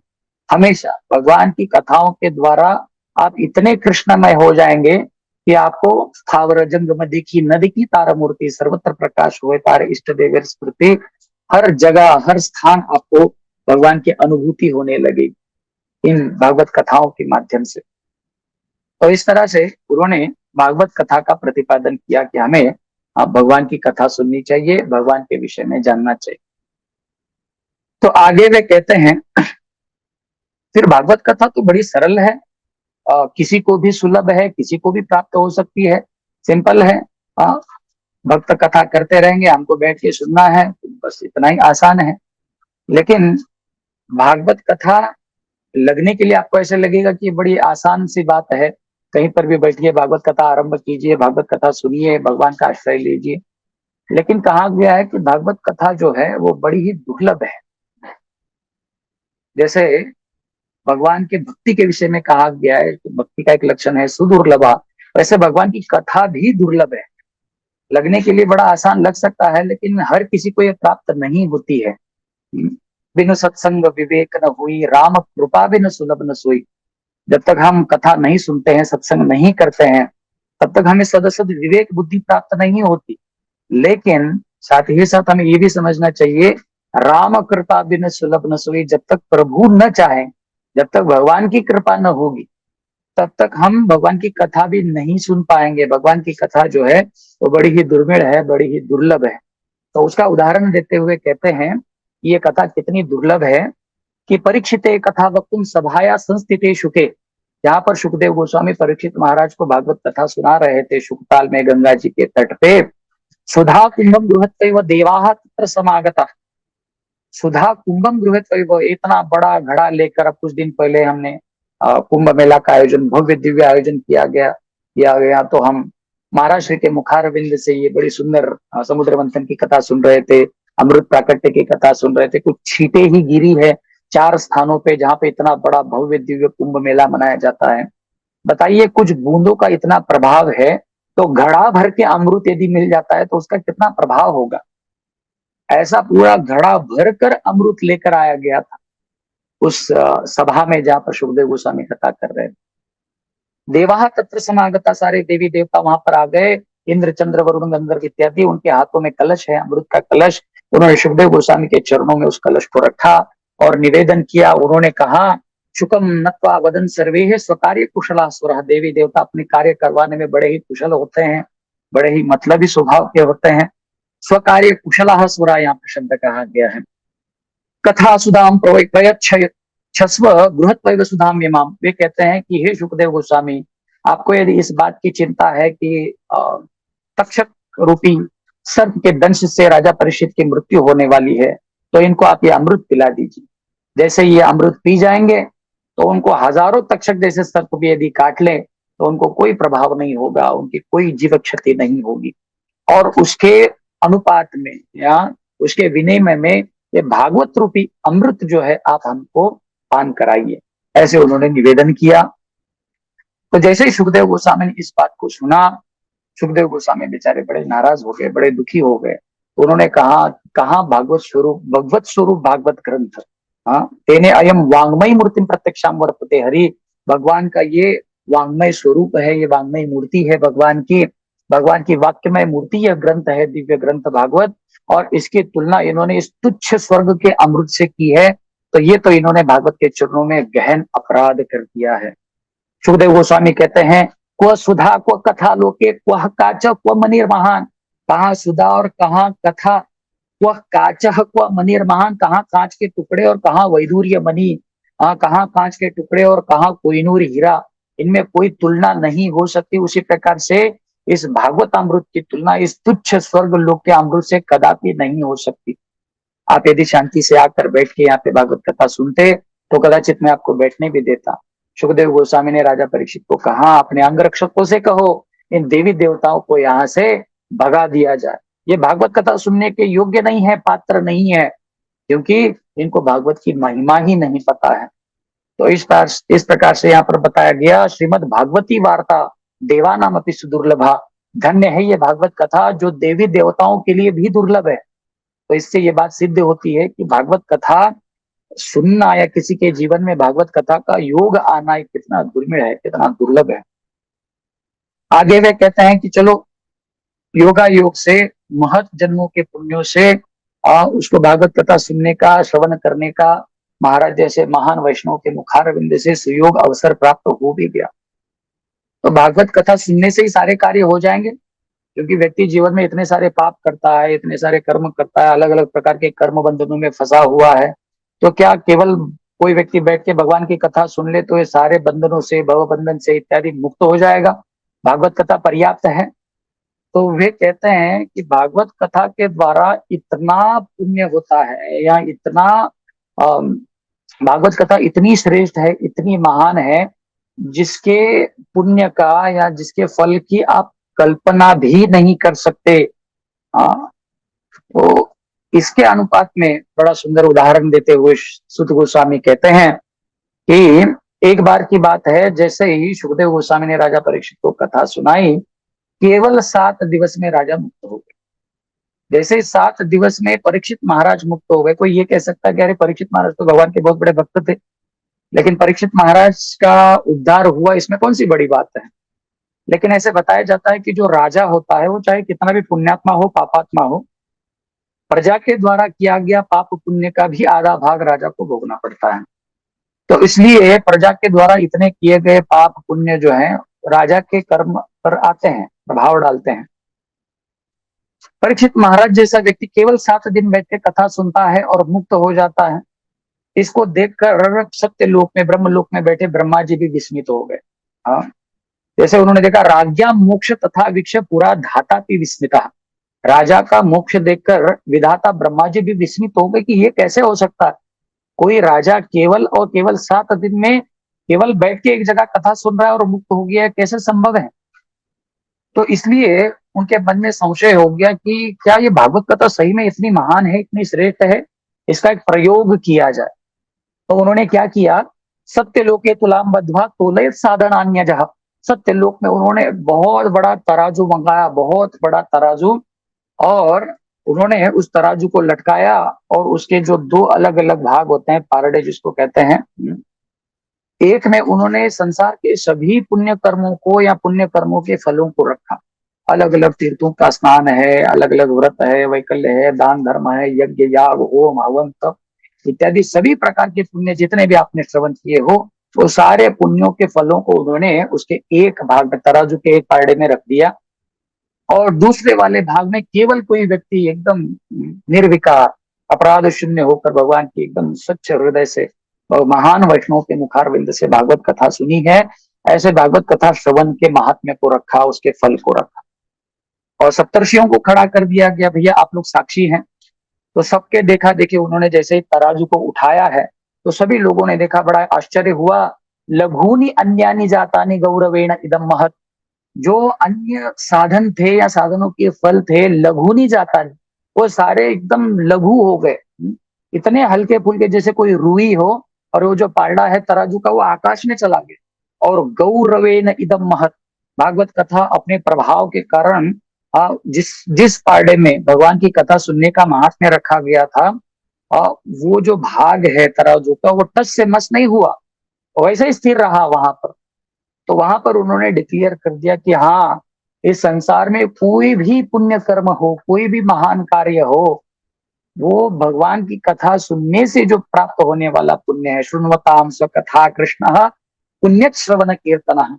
हमेशा भगवान की कथाओं के द्वारा आप इतने कृष्णमय हो जाएंगे कि आपको स्थावर जंगम दिखी नदी की तारा मूर्ति सर्वत्र प्रकाश हुए तार इष्ट देव स्मृति, हर जगह हर स्थान आपको भगवान की अनुभूति होने लगेगी इन भागवत कथाओं के माध्यम से। तो इस तरह से उन्होंने भागवत कथा का प्रतिपादन किया कि हमें भगवान की कथा सुननी चाहिए, भगवान के विषय में जानना चाहिए। तो आगे वे कहते हैं, फिर भागवत कथा तो बड़ी सरल है, किसी को भी सुलभ है, किसी को भी प्राप्त हो सकती है, सिंपल है। भक्त कथा करते रहेंगे, हमको बैठ के सुनना है, बस इतना ही आसान है। लेकिन भागवत कथा लगने के लिए आपको ऐसे लगेगा कि बड़ी आसान सी बात है, कहीं पर भी बैठिए, भागवत कथा आरंभ कीजिए, भागवत कथा सुनिए, भगवान का आश्रय लीजिए। लेकिन कहा गया है कि भागवत कथा जो है वो बड़ी ही दुर्लभ है। जैसे भगवान के भक्ति के विषय में कहा गया है, भक्ति का एक लक्षण है सुदुर्लभा, वैसे भगवान की कथा भी दुर्लभ है। लगने के लिए बड़ा आसान लग सकता है, लेकिन हर किसी को यह प्राप्त नहीं होती है। बिनु सत्संग विवेक न हुई, राम कृपा बिनु सुलभ न सोई। जब तक हम कथा नहीं सुनते हैं, सत्संग नहीं करते हैं, तब तक हमें सदसद विवेक बुद्धि प्राप्त नहीं होती। लेकिन साथ ही साथ हमें ये भी समझना चाहिए, राम कृपा बिनु सुलभ न सोई, जब तक प्रभु न चाहे, जब तक भगवान की कृपा न होगी, तब तक हम भगवान की कथा भी नहीं सुन पाएंगे। भगवान की कथा जो है वो बड़ी ही दुर्मिल है, बड़ी ही दुर्लभ है। तो उसका उदाहरण देते हुए कहते हैं ये कथा कितनी दुर्लभ है कि परीक्षिते कथा वक्तुम सभाया संस्थिते शुके, जहां पर सुखदेव गोस्वामी परीक्षित महाराज को भागवत कथा सुना रहे थे शुकताल में गंगा जी के तट पे, सुधा कुंभम बृहत्तैव देवाः तत्र समागता। सुधा कुंभम बृहत्तैव, इतना बड़ा घड़ा लेकर, अब कुछ दिन पहले हमने कुंभ मेला का आयोजन, भव्य दिव्य आयोजन किया गया, तो हम महाराज श्री के मुखारविंद से ये बड़ी सुंदर समुद्र मंथन की कथा सुन रहे थे, अमृत प्राकट्य की कथा सुन रहे थे। कुछ छींटे ही गिरी है 4 स्थानों पे जहां पे इतना बड़ा भव्य दिव्य कुंभ मेला मनाया जाता है। बताइए, कुछ बूंदों का इतना प्रभाव है, तो घड़ा भर के अमृत यदि मिल जाता है तो उसका कितना प्रभाव होगा। ऐसा पूरा घड़ा भर कर अमृत लेकर आया गया था उस सभा में जहां पर सुखदेव गोस्वामी कथा कर रहे थे। देवाः तत्र समागता, सारे देवी देवता वहां पर आ गए, इंद्र चंद्र वरुण गंधर्व इत्यादि, उनके हाथों में कलश है, अमृत का कलश। उन्होंने सुखदेव गोस्वामी के चरणों में उस कलश को रखा और निवेदन किया। उन्होंने कहा, शुकम नत्वा वदन सर्वे स्वकार्य कुशला सुरः, देवी देवता अपने कार्य करवाने में बड़े ही कुशल होते हैं। बड़े ही मतलबी स्वभाव के होते हैं। स्वकार्य कुशला सुरा यहाँ पर शब्द कहा गया है। कथा सुधाम छस्व बृहत वैव सुधाम इमाम, वे कहते हैं कि हे सुखदेव गोस्वामी, आपको यदि इस बात की चिंता है कि तक्षक रूपी सर्प के दंश से राजा परीक्षित की मृत्यु होने वाली है, तो इनको आप ये अमृत पिला दीजिए। जैसे ये अमृत पी जाएंगे तो उनको हजारों तक्षक जैसे सर्प भी यदि काट ले तो उनको कोई प्रभाव नहीं होगा, उनकी कोई जीव क्षति नहीं होगी। और उसके अनुपात में या उसके विनिमय में ये भागवत रूपी अमृत जो है आप हमको पान कराइए, ऐसे उन्होंने निवेदन किया। तो जैसे ही सुखदेव गोस्वामी ने इस बात को सुना, सुखदेव गोस्वामी बेचारे बड़े नाराज हो गए, बड़े दुखी हो गए। उन्होंने कहा भगवत स्वरूप भागवत ग्रंथ, हाँ तेने अयम वांग्मय मूर्ति प्रत्यक्षाम वर्तते, हरि भगवान का ये वांग्मय स्वरूप है, ये वांग्मय मूर्ति है भगवान की वाक्यमय मूर्ति, यह ग्रंथ है, दिव्य ग्रंथ भागवत। और इसकी तुलना इन्होंने इस तुच्छ स्वर्ग के अमृत से की है, तो ये तो इन्होंने भागवत के चरणों में गहन अपराध कर दिया है। सुखदेव गोस्वामी कहते हैं, क्व सुधा क्व कथा लोके क्व काच क्व मनिर महान, कहाँ सुधा और कहाँ कथा, क्व काच क्व मनिर महान, कहाँ कांच के टुकड़े और कहाँ वैदूर्य मणि, कहाँ कांच के टुकड़े और कहाँ कोहिनूर हीरा, इनमें कोई तुलना नहीं हो सकती। उसी प्रकार से इस भागवत अमृत की तुलना इस तुच्छ स्वर्ग लोक के अमृत से कदापि नहीं हो सकती। आप यदि शांति से आकर बैठ के यहाँ पे भागवत कथा सुनते तो कदाचित मैं आपको बैठने भी देता। सुखदेव गोस्वामी ने राजा परीक्षित को कहा, अपने अंगरक्षकों से कहो इन देवी देवताओं को यहाँ से भगा दिया जाए, ये भागवत कथा सुनने के योग्य नहीं है, पात्र नहीं है, क्योंकि इनको भागवत की महिमा ही नहीं पता है। तो इस प्रकार से यहाँ पर बताया गया, श्रीमद् भागवती वार्ता देवानाम अपि सुदुर्लभा, धन्य है ये भागवत कथा जो देवी देवताओं के लिए भी दुर्लभ है। तो इससे ये बात सिद्ध होती है कि भागवत कथा सुनना या किसी के जीवन में भागवत कथा का योग आना कितना दुर्मिळ है, कितना दुर्लभ है। आगे वे कहते हैं कि चलो योगा योग से, महत जन्मों के पुण्यों से उसको भागवत कथा सुनने का, श्रवण करने का महाराज जैसे महान वैष्णव के मुखारविंद से सुयोग अवसर प्राप्त हो भी गया। तो भागवत कथा सुनने से ही सारे कार्य हो जाएंगे, क्योंकि व्यक्ति जीवन में इतने सारे पाप करता है, इतने सारे कर्म करता है, अलग अलग प्रकार के कर्म बंधनों में फंसा हुआ है, तो क्या केवल कोई व्यक्ति बैठ के भगवान की कथा सुन ले तो ये सारे बंधनों से, भव बंधन से इत्यादि मुक्त हो जाएगा? भागवत कथा पर्याप्त है? तो वे कहते हैं कि भागवत कथा के द्वारा इतना पुण्य होता है, या इतना भागवत कथा इतनी श्रेष्ठ है, इतनी महान है, जिसके पुण्य का या जिसके फल की आप कल्पना भी नहीं कर सकते। तो इसके अनुपात में बड़ा सुंदर उदाहरण देते हुए सुत गोस्वामी कहते हैं कि एक बार की बात है, जैसे ही सुखदेव गोस्वामी ने राजा परीक्षित को कथा सुनाई, केवल 7 दिवस में राजा मुक्त हो गए। जैसे 7 दिवस में परीक्षित महाराज मुक्त हो गए। कोई ये कह सकता है कि अरे परीक्षित महाराज तो भगवान के बहुत बड़े भक्त थे, लेकिन परीक्षित महाराज का उद्धार हुआ, इसमें कौन सी बड़ी बात है? लेकिन ऐसे बताया जाता है कि जो राजा होता है वो चाहे कितना भी पुण्यात्मा हो, पापात्मा हो, प्रजा के द्वारा किया गया पाप पुण्य का भी आधा भाग राजा को भोगना पड़ता है। तो इसलिए प्रजा के द्वारा इतने किए गए पाप पुण्य जो है राजा के कर्म पर आते हैं, प्रभाव डालते हैं। परीक्षित महाराज जैसा व्यक्ति केवल 7 दिन बैठ के कथा सुनता है और मुक्त हो जाता है। इसको देखकर सत्य लोक में, ब्रह्म लोक में बैठे ब्रह्मा जी भी विस्मित हो गए। हाँ, जैसे उन्होंने देखा, राज्ञा मोक्ष तथा वीक्ष पुरा धाता भी विस्मिता, राजा का मोक्ष देखकर विधाता ब्रह्मा जी भी विस्मित हो गए कि ये कैसे हो सकता है, कोई राजा केवल और केवल 7 दिन में केवल बैठ के एक जगह कथा सुन रहा है और मुक्त हो गया है, कैसे संभव है? तो इसलिए उनके मन में संशय हो गया कि क्या ये भागवत कथा सही में इतनी महान है, इतनी श्रेष्ठ है, इसका एक प्रयोग किया जाए। तो उन्होंने क्या किया, सत्यलोके तुलाम बद्ध्वा तोलयत साधनान्य जहा, सत्यलोक में उन्होंने बहुत बड़ा तराजू मंगाया, बहुत बड़ा तराजू, और उन्होंने उस तराजू को लटकाया और उसके जो 2 अलग अलग भाग होते हैं, पारडे जिसको कहते हैं, एक में उन्होंने संसार के सभी पुण्य कर्मों को या पुण्य कर्मों के फलों को रखा। अलग अलग तीर्थों का स्नान है, अलग अलग व्रत है, वैकल्य है, दान धर्म है, यज्ञ याग होम हवन तप इत्यादि सभी प्रकार के पुण्य जितने भी आपने श्रवण किए हो, वो सारे पुण्यों के फलों को उन्होंने उसके एक भाग में, तराजू के एक पारडे में रख दिया। और दूसरे वाले भाग में केवल कोई व्यक्ति एकदम निर्विकार अपराध शून्य होकर भगवान की एकदम स्वच्छ हृदय से महान वैष्णव के मुखारविंद से भागवत कथा सुनी है, ऐसे भागवत कथा श्रवण के महात्म्य को रखा, उसके फल को रखा और सप्तर्षियों को खड़ा कर दिया गया, भैया आप लोग साक्षी हैं। तो सबके देखा देखी उन्होंने जैसे ही तराजू को उठाया है तो सभी लोगों ने देखा, बड़ा आश्चर्य हुआ। लघुनी अन्यानी जातानि गौरवेण इदम महत, जो अन्य साधन थे या साधनों के फल थे लघुनी जातानि, वो सारे एकदम लघु हो गए, इतने हल्के फुल्के जैसे कोई रुई हो, और वो जो पालड़ा है तराजू का वो आकाश में चला गया। और गौरवेण इदम महत, भागवत कथा अपने प्रभाव के कारण जिस जिस पारडे में भगवान की कथा सुनने का महात्म्य रखा गया था, वो जो भाग है तराजू का वो टस से मस नहीं हुआ, वैसे ही स्थिर रहा वहां पर। तो वहां पर उन्होंने डिक्लेयर कर दिया कि हाँ, इस संसार में कोई भी पुण्य कर्म हो, कोई भी महान कार्य हो, वो भगवान की कथा सुनने से जो प्राप्त होने वाला पुण्य है। शृण्वताम स्वकथा कृष्ण पुण्य श्रवण कीर्तन,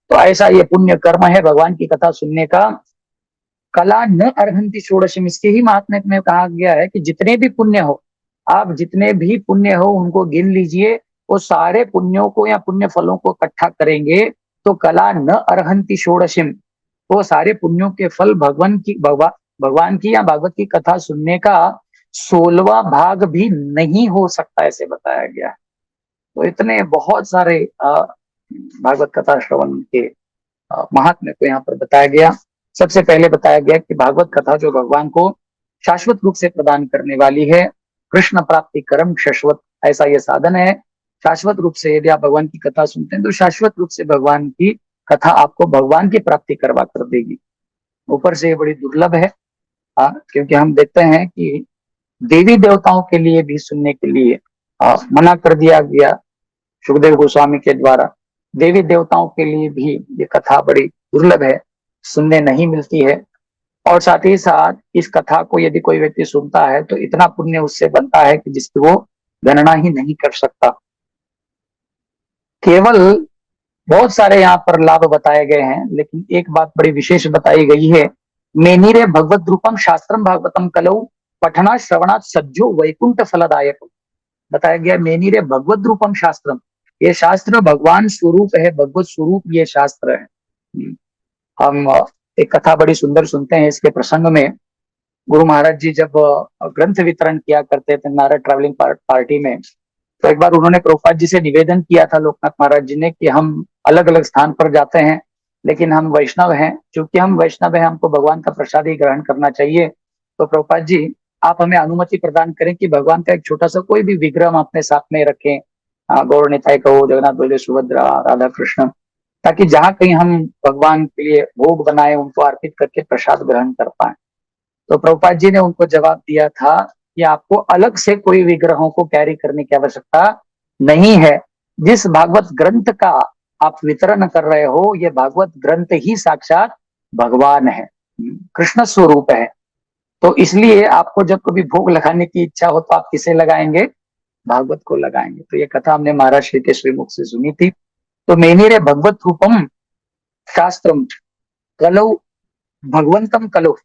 तो ऐसा ये पुण्य कर्म है भगवान की कथा सुनने का। कला न अर्हंति षोडशम, इसके ही महात्म्य में कहा गया है कि जितने भी पुण्य हो, आप जितने भी पुण्य हो उनको गिन लीजिए, वो सारे पुण्यों को या पुण्य फलों को इकट्ठा करेंगे तो कला न अर्हंति षोडशम, वो सारे पुण्यों के फल भगवान की या भागवत की कथा सुनने का 16वां भाग भी नहीं हो सकता, ऐसे बताया गया। तो इतने बहुत सारे भागवत कथा श्रवण के महात्म्य को यहाँ पर बताया गया। सबसे पहले बताया गया कि भागवत कथा जो भगवान को शाश्वत रूप से प्रदान करने वाली है, कृष्ण प्राप्ति कर्म शाश्वत, ऐसा यह साधन है। शाश्वत रूप से यदि आप भगवान की कथा सुनते हैं तो शाश्वत रूप से भगवान की कथा आपको भगवान की प्राप्ति करवा कर देगी। ऊपर से ये बड़ी दुर्लभ है, क्योंकि हम देखते हैं कि देवी देवताओं के लिए भी सुनने के लिए मना कर दिया गया सुखदेव गोस्वामी के द्वारा। देवी देवताओं के लिए भी ये कथा बड़ी दुर्लभ है, सुनने नहीं मिलती है। और साथ ही साथ इस कथा को यदि कोई व्यक्ति सुनता है तो इतना पुण्य उससे बनता है कि जिसकी वो गणना ही नहीं कर सकता। केवल बहुत सारे यहाँ पर लाभ बताए गए हैं, लेकिन एक बात बड़ी विशेष बताई गई है, मेनिरे भगवत रूपम शास्त्रम भागवतम कलौ पठना श्रवणात् सज्जो वैकुंठ फलदायक। बताया गया मेनिरे भगवत रूपम शास्त्रम, ये शास्त्र भगवान स्वरूप है, भगवत स्वरूप ये शास्त्र है। हम एक कथा बड़ी सुंदर सुनते हैं इसके प्रसंग में। गुरु महाराज जी जब ग्रंथ वितरण किया करते थे नारद ट्रैवलिंग पार्टी में, तो एक बार उन्होंने प्रभुपाद जी से निवेदन किया था, लोकनाथ महाराज जी ने, कि हम अलग अलग स्थान पर जाते हैं लेकिन हम वैष्णव हैं, क्योंकि हम वैष्णव हैं हमको भगवान का प्रसाद ही ग्रहण करना चाहिए। तो प्रभुपाद जी आप हमें अनुमति प्रदान करें कि भगवान का एक छोटा सा कोई भी विग्रह हम अपने साथ में रखें, गौर निताई का हो, जगन्नाथ बलदेव सुभद्रा, राधा कृष्ण, ताकि जहां कहीं हम भगवान के लिए भोग बनाए उनको अर्पित करके प्रसाद ग्रहण कर पाए। तो प्रभुपाद जी ने उनको जवाब दिया था कि आपको अलग से कोई विग्रहों को कैरी करने की आवश्यकता नहीं है। जिस भागवत ग्रंथ का आप वितरण कर रहे हो, यह भागवत ग्रंथ ही साक्षात भगवान है, कृष्ण स्वरूप है। तो इसलिए आपको जब कभी भोग लगाने की इच्छा हो तो आप किसे लगाएंगे? भागवत को लगाएंगे। तो ये कथा हमने महाराज श्री के श्रीमुख से सुनी थी। तो मेनिरे भगवत रूपम शास्त्रम कलौ भगवंतम कलौ,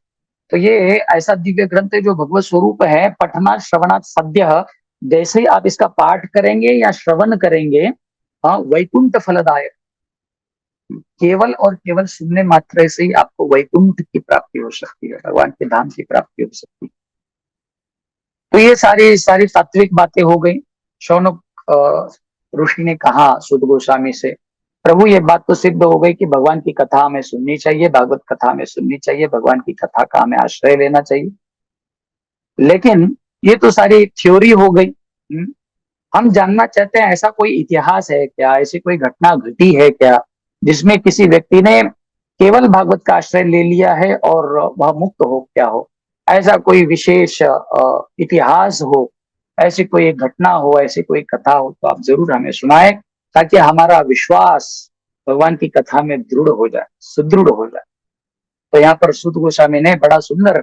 तो ये ऐसा दिव्य ग्रंथ है जो भगवत स्वरूप है। पठना श्रवणात् सद्य, जैसे ही आप इसका पाठ करेंगे या श्रवण करेंगे, वैकुंठ फलदायक, केवल और केवल सुनने मात्र से ही आपको वैकुंठ की प्राप्ति हो सकती है, भगवान के धाम की प्राप्ति हो सकती है। तो ये सारी सारी सात्विक बातें हो गई। शौनक ऋषि ने कहा सुद गोस्वामी से, प्रभु ये बात तो सिद्ध हो गई कि भगवान की कथा हमें सुननी चाहिए, भागवत कथा हमें सुननी चाहिए, भगवान की कथा का हमें आश्रय लेना चाहिए, लेकिन ये तो सारी थ्योरी हो गई। हम जानना चाहते हैं ऐसा कोई इतिहास है क्या, ऐसी कोई घटना घटी है क्या जिसमें किसी व्यक्ति ने केवल भागवत का आश्रय ले लिया है और वह मुक्त हो क्या हो, ऐसा कोई विशेष इतिहास हो, ऐसी कोई एक घटना हो, ऐसी कोई कथा हो तो आप जरूर हमें सुनाएं, ताकि हमारा विश्वास भगवान की कथा में दृढ़ हो जाए, सुदृढ़ हो जाए। तो यहाँ पर सुद गोस्वामी ने बड़ा सुंदर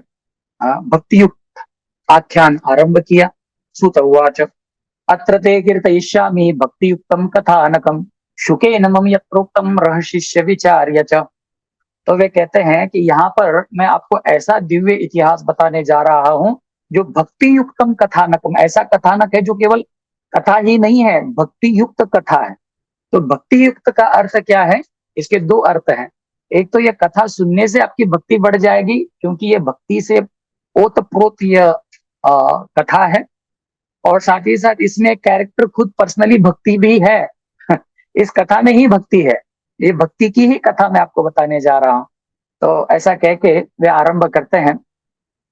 भक्ति युक्त आख्यान आरंभ किया। सुत उवाच अत्र ते कीर्तयिष्यामि भक्तियुक्तं कथानकं शुकेन मम यत् प्रोक्तं रहस्यस्य विचार्य च। तो वे कहते हैं कि यहाँ पर मैं आपको ऐसा दिव्य इतिहास बताने जा रहा हूँ जो भक्ति युक्तम कथानकम, ऐसा कथानक है जो केवल कथा ही नहीं है, भक्ति युक्त कथा है। तो भक्ति युक्त का अर्थ क्या है? इसके दो अर्थ हैं। एक तो ये कथा सुनने से आपकी भक्ति बढ़ जाएगी, क्योंकि ये भक्ति से ओतप्रोत यह कथा है, और साथ ही साथ इसमें कैरेक्टर खुद पर्सनली भक्ति भी है। इस कथा में ही भक्ति है, ये भक्ति की ही कथा मैं आपको बताने जा रहा हूँ। तो ऐसा कह के वे आरंभ करते हैं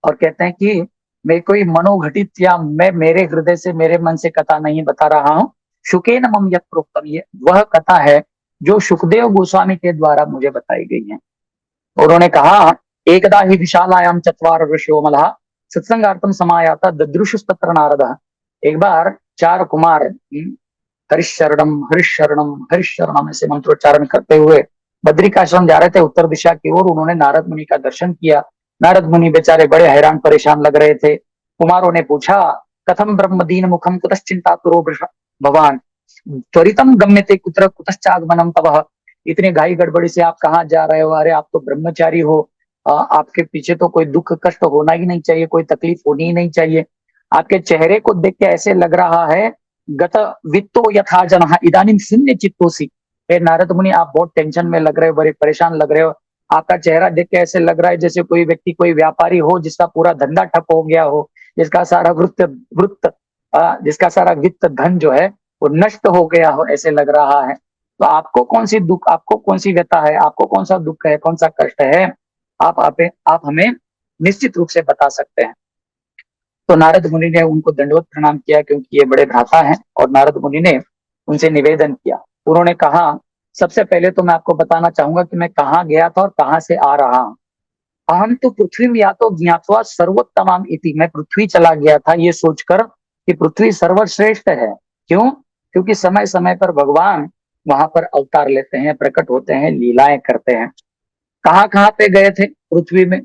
और कहते हैं कि मैं कोई मनोघटित या मैं मेरे हृदय से मेरे मन से कथा नहीं बता रहा हूँ। शुकेन मम यत् प्रोक्तम, ये वह कथा है जो सुखदेव गोस्वामी के द्वारा मुझे बताई गई है। उन्होंने कहा, एकदा ही विशालायाम चत्वार ऋषियो मलः सत्संगार्थम समायाता ददृशुस्तत्र नारदः। एक बार चार कुमार हरिशरणम हरिशरणम हरिशरणम ऐसे मंत्रोच्चारण करते हुए बद्रिकाश्रम जा रहे थे उत्तर दिशा की ओर। उन्होंने नारद मुनि का दर्शन किया। नारद मुनि बेचारे बड़े हैरान परेशान लग रहे थे। कुमारों ने पूछा, कथम ब्रह्म दीन मुखम कुतश्चिंता तुरो भगवान त्वरितम गम्यते कुत्र कुतश्चागमनम तवः। इतने घाई गड़बड़ी से आप कहाँ जा रहे हो? अरे आप तो ब्रह्मचारी हो, आपके पीछे तो कोई दुख कष्ट होना ही नहीं चाहिए, कोई तकलीफ होनी ही नहीं चाहिए। आपके चेहरे को देख के ऐसे लग रहा है गत वित्तो यथा जनः इदानीं शून्य चित्तोसी। हे नारद मुनि, आप बहुत टेंशन में लग रहे हो, बड़े परेशान लग रहे हो। आपका चेहरा देख के ऐसे लग रहा है जैसे कोई व्यक्ति, कोई व्यापारी हो जिसका पूरा धंधा ठप हो गया हो, जिसका सारा वृत्त जिसका सारा वित्त धन जो है वो नष्ट हो गया हो, ऐसे लग रहा है। तो आपको कौन सी दुख, आपको कौन सी व्यथा है, आपको कौन सा दुख है, कौन सा कष्ट है, आप हमें निश्चित रूप से बता सकते हैं। तो नारद मुनि ने उनको दंडवत प्रणाम किया, क्योंकि ये बड़े भ्राता हैं। और नारद मुनि ने उनसे निवेदन किया। उन्होंने कहा, सबसे पहले तो मैं आपको बताना चाहूंगा कि मैं कहाँ गया था और कहाँ से आ रहा हूँ। अहम तो पृथ्वी या तो ज्ञातवा सर्वोत्तमाम इति, मैं पृथ्वी चला गया था ये सोचकर कि पृथ्वी सर्वश्रेष्ठ है। क्यों? क्योंकि समय समय पर भगवान वहां पर अवतार लेते हैं, प्रकट होते हैं, लीलाएं करते हैं। कहाँ कहाँ पे गए थे पृथ्वी में?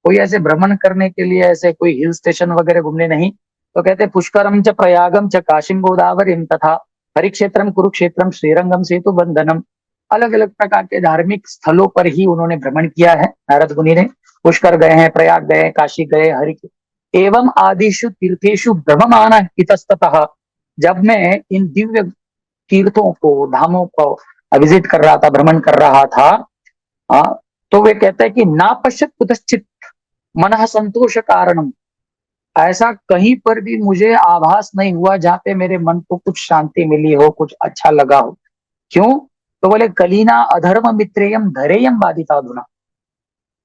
कोई ऐसे भ्रमण करने के लिए, ऐसे कोई हिल स्टेशन वगैरह घूमने नहीं। तो कहते पुष्करम च प्रयागम च काशीम गोदावरीम तथा हरिक्षेत्रम कुरुक्षेत्रम श्रीरंगम सेतु बंधनम। अलग अलग प्रकार के धार्मिक स्थलों पर ही उन्होंने भ्रमण किया है नारद मुनि ने। पुष्कर गए हैं, प्रयाग गए, काशी गए, हरि एवं आदिशु तीर्थेशु भ्रममाना इतस्ततः। जब मैं इन दिव्य तीर्थों को, धामों को विजिट कर रहा था, भ्रमण कर रहा था, तो वे कहते हैं कि ना पश्यत कुतश्चित मन संतोष कारणम, ऐसा कहीं पर भी मुझे आभास नहीं हुआ जहां पे मेरे मन को कुछ शांति मिली हो, कुछ अच्छा लगा हो। क्यों? तो बोले कलीना अधर्म मित्रेयम धरेयम बाधिताधुना।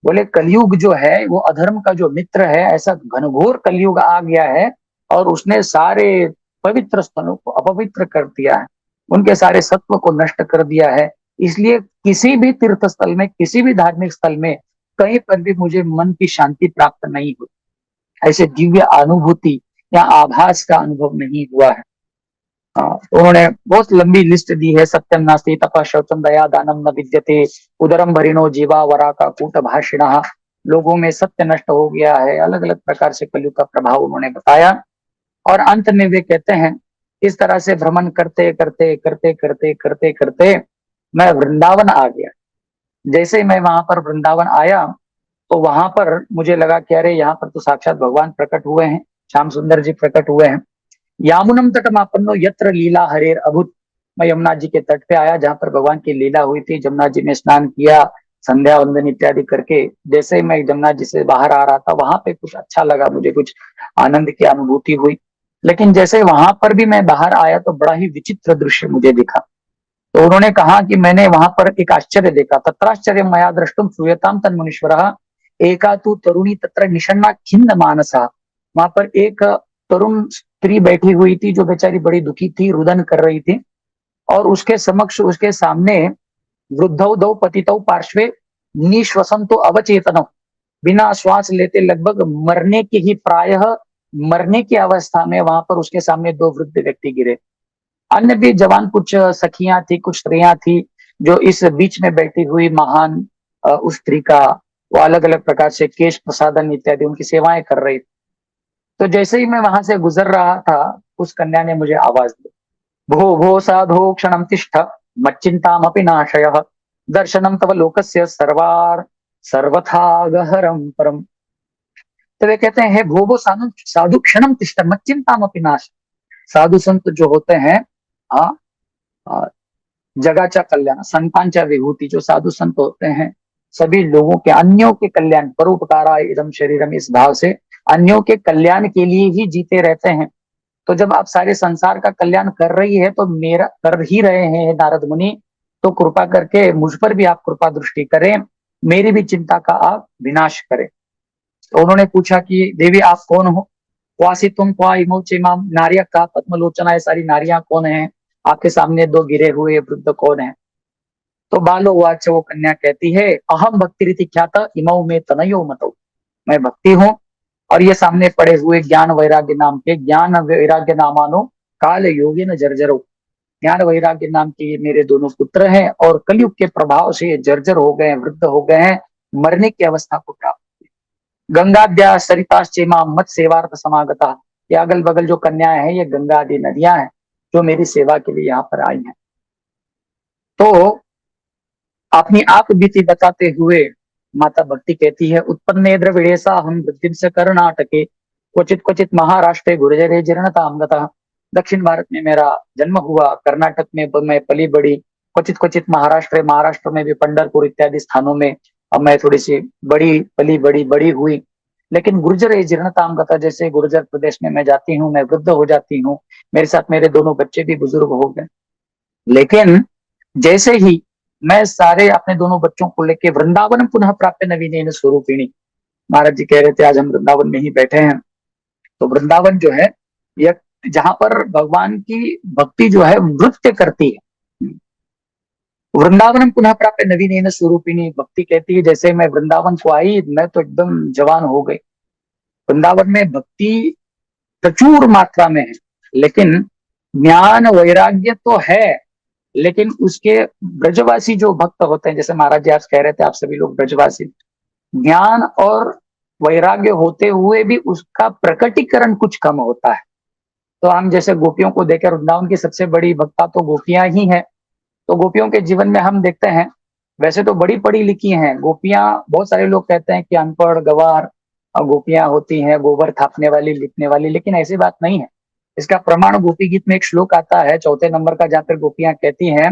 बोले कलयुग जो है वो अधर्म का जो मित्र है, ऐसा घनघोर कलयुग आ गया है और उसने सारे पवित्र स्थलों को अपवित्र कर दिया है, उनके सारे सत्व को नष्ट कर दिया है। इसलिए किसी भी तीर्थ स्थल में, किसी भी धार्मिक स्थल में कहीं पर भी मुझे मन की शांति प्राप्त नहीं हुई, ऐसे दिव्य अनुभूति या आभास का अनुभव नहीं हुआ है। उन्होंने बहुत लंबी लिस्ट दी है। सत्यम नास्ति तपः शौचम दया दानम न विद्यते उदरम भरिणो जीवा वरा का कूट भाषिणः। लोगों में सत्य नष्ट हो गया है, अलग अलग प्रकार से कलयुग का प्रभाव उन्होंने बताया। और अंत में वे कहते हैं, इस तरह से भ्रमण करते करते करते करते करते करते मैं वृंदावन आ गया। जैसे ही मैं वहां पर वृंदावन आया तो वहां पर मुझे लगा कि अरे यहाँ पर तो साक्षात भगवान प्रकट हुए हैं, श्याम सुंदर जी प्रकट हुए हैं। यामुनम तटमापन्नो यत्र लीला हरेर अभूत। मैं यमुना जी के तट पे आया जहां पर भगवान की लीला हुई थी। जमुना जी में स्नान किया, संध्या वंदन इत्यादि करके जैसे ही मैं जमुना जी से बाहर आ रहा था, वहां पे कुछ अच्छा लगा, मुझे कुछ आनंद की अनुभूति हुई। लेकिन जैसे वहां पर भी मैं बाहर आया तो बड़ा ही विचित्र दृश्य मुझे दिखा। तो उन्होंने कहा कि मैंने वहां पर एक आश्चर्य देखा। तत्राश्चर्य मया दृष्टुम श्रूयताम तन्मुनीश्वरः एका तु तरुणी तत्र निषण्णा खिन्न मानसा। वहां पर एक तरुण स्त्री बैठी हुई थी जो बेचारी बड़ी दुखी थी, रुदन कर रही थी। और उसके समक्ष, उसके सामने वृद्धौ दौ पतितौ पार्श्वे निश्वसंतो अवचेतनौ, बिना श्वास लेते लगभग मरने की ही, प्रायः मरने की अवस्था में वहां पर उसके सामने दो वृद्ध व्यक्ति गिरे। अन्य भी जवान कुछ सखियां थी, कुछ स्त्रियां थी जो इस बीच में बैठी हुई महान उस स्त्री का वो अलग अलग प्रकार से केश प्रसादन इत्यादि उनकी सेवाएं कर रही थी। तो जैसे ही मैं वहां से गुजर रहा था, उस कन्या ने मुझे आवाज दी, भो भो साधो क्षणम तिष्ठ मच्चिंतामपि नाशयः। दर्शनम तव लोकस्य सर्वार सर्वथा गहरम परम। तो वे कहते हैं, हे भोगो साधु साधु क्षणम तिष्ठ मच्चिंताम अपि नाश। साधु संत जो होते हैं, हाँ, जगाचा कल्याण संतांच्या विभूति, जो साधु संत होते हैं सभी लोगों के, अन्यों के कल्याण, परोपकारा इदम शरीरम, इस भाव से अन्यों के कल्याण के लिए ही जीते रहते हैं। तो जब आप सारे संसार का कल्याण कर रही है, तो मेरा कर ही रहे हैं नारद मुनि, तो कृपा करके मुझ पर भी आप कृपा दृष्टि करें, मेरी भी चिंता का आप विनाश करें। तो उन्होंने पूछा कि देवी आप कौन हो? क्वासी तुम क्वा इमो चेमाम, नारिया का पद्मलोचना, ये सारी नारियां कौन है? आपके सामने दो गिरे हुए वृद्ध कौन है? तो बालो वाच, वो कन्या कहती है, अहम भक्ति रीति ख्यात इमौ में तनयो मतो, मैं भक्ति हूँ, और ये सामने पड़े हुए ज्ञान वैराग्य नाम के, ज्ञान वैराग्य नामानो काल योगी न जर्जरो, ज्ञान वैराग्य नाम के ये मेरे दोनों पुत्र हैं, और कलयुग के प्रभाव से ये जर्जर हो गए हैं, वृद्ध हो गए हैं, मरने की अवस्था को प्राप्त। गंगाद्या सरिताश्चेमा मत सेवार्थ समागता, ये अगल बगल जो कन्याएं हैं ये गंगा आदि नदियां हैं जो मेरी सेवा के लिए यहाँ पर आई हैं। तो अपनी आप बीती बताते हुए माता भक्ति कहती है, उत्पन्ने द्रविड़ेशा हम वृद्धि से कर्नाटके, क्वचित क्वचित महाराष्ट्र गुर्जरे जीर्णताम गता। दक्षिण भारत में मेरा जन्म हुआ, कर्नाटक में मैं पली बड़ी, क्वचित क्वचित महाराष्ट्र, महाराष्ट्र में भी पंढरपुर इत्यादि स्थानों में अब मैं थोड़ी सी बड़ी पली बड़ी बड़ी हुई। लेकिन गुर्जर जीर्णताम गता, जैसे गुर्जर प्रदेश में मैं जाती हूँ मैं वृद्ध हो जाती हूँ, मेरे साथ मेरे दोनों बच्चे भी बुजुर्ग हो गए। लेकिन जैसे ही मैं सारे अपने दोनों बच्चों को लेके वृंदावन पुनः प्राप्त नवीन स्वरूपिणी, महाराज जी कह रहे थे आज हम वृंदावन में ही बैठे हैं। तो वृंदावन जो है यह, जहां पर भगवान की भक्ति जो है नृत्य करती है। वृंदावन पुनः प्राप्त नवीन स्वरूपिणी, भक्ति कहती है जैसे मैं वृंदावन को आई मैं तो एकदम जवान हो गई। वृंदावन में भक्ति प्रचुर मात्रा में है, लेकिन ज्ञान वैराग्य तो है, लेकिन उसके ब्रजवासी जो भक्त होते हैं, जैसे महाराज जी आज कह रहे थे आप सभी लोग ब्रजवासी, ज्ञान और वैराग्य होते हुए भी उसका प्रकटीकरण कुछ कम होता है। तो हम जैसे गोपियों को देकर, वृंदावन की सबसे बड़ी भक्ता तो गोपियां ही हैं, तो गोपियों के जीवन में हम देखते हैं, वैसे तो बड़ी पढ़ी लिखी हैं गोपियां, बहुत सारे लोग कहते हैं कि अनपढ़ गवार गोपियां होती हैं, गोबर थापने वाली लिखने वाली, लेकिन ऐसी बात नहीं है। इसका प्रमाण गोपी गीत में एक श्लोक आता है 4 नंबर का, जहां पर गोपियां कहती हैं,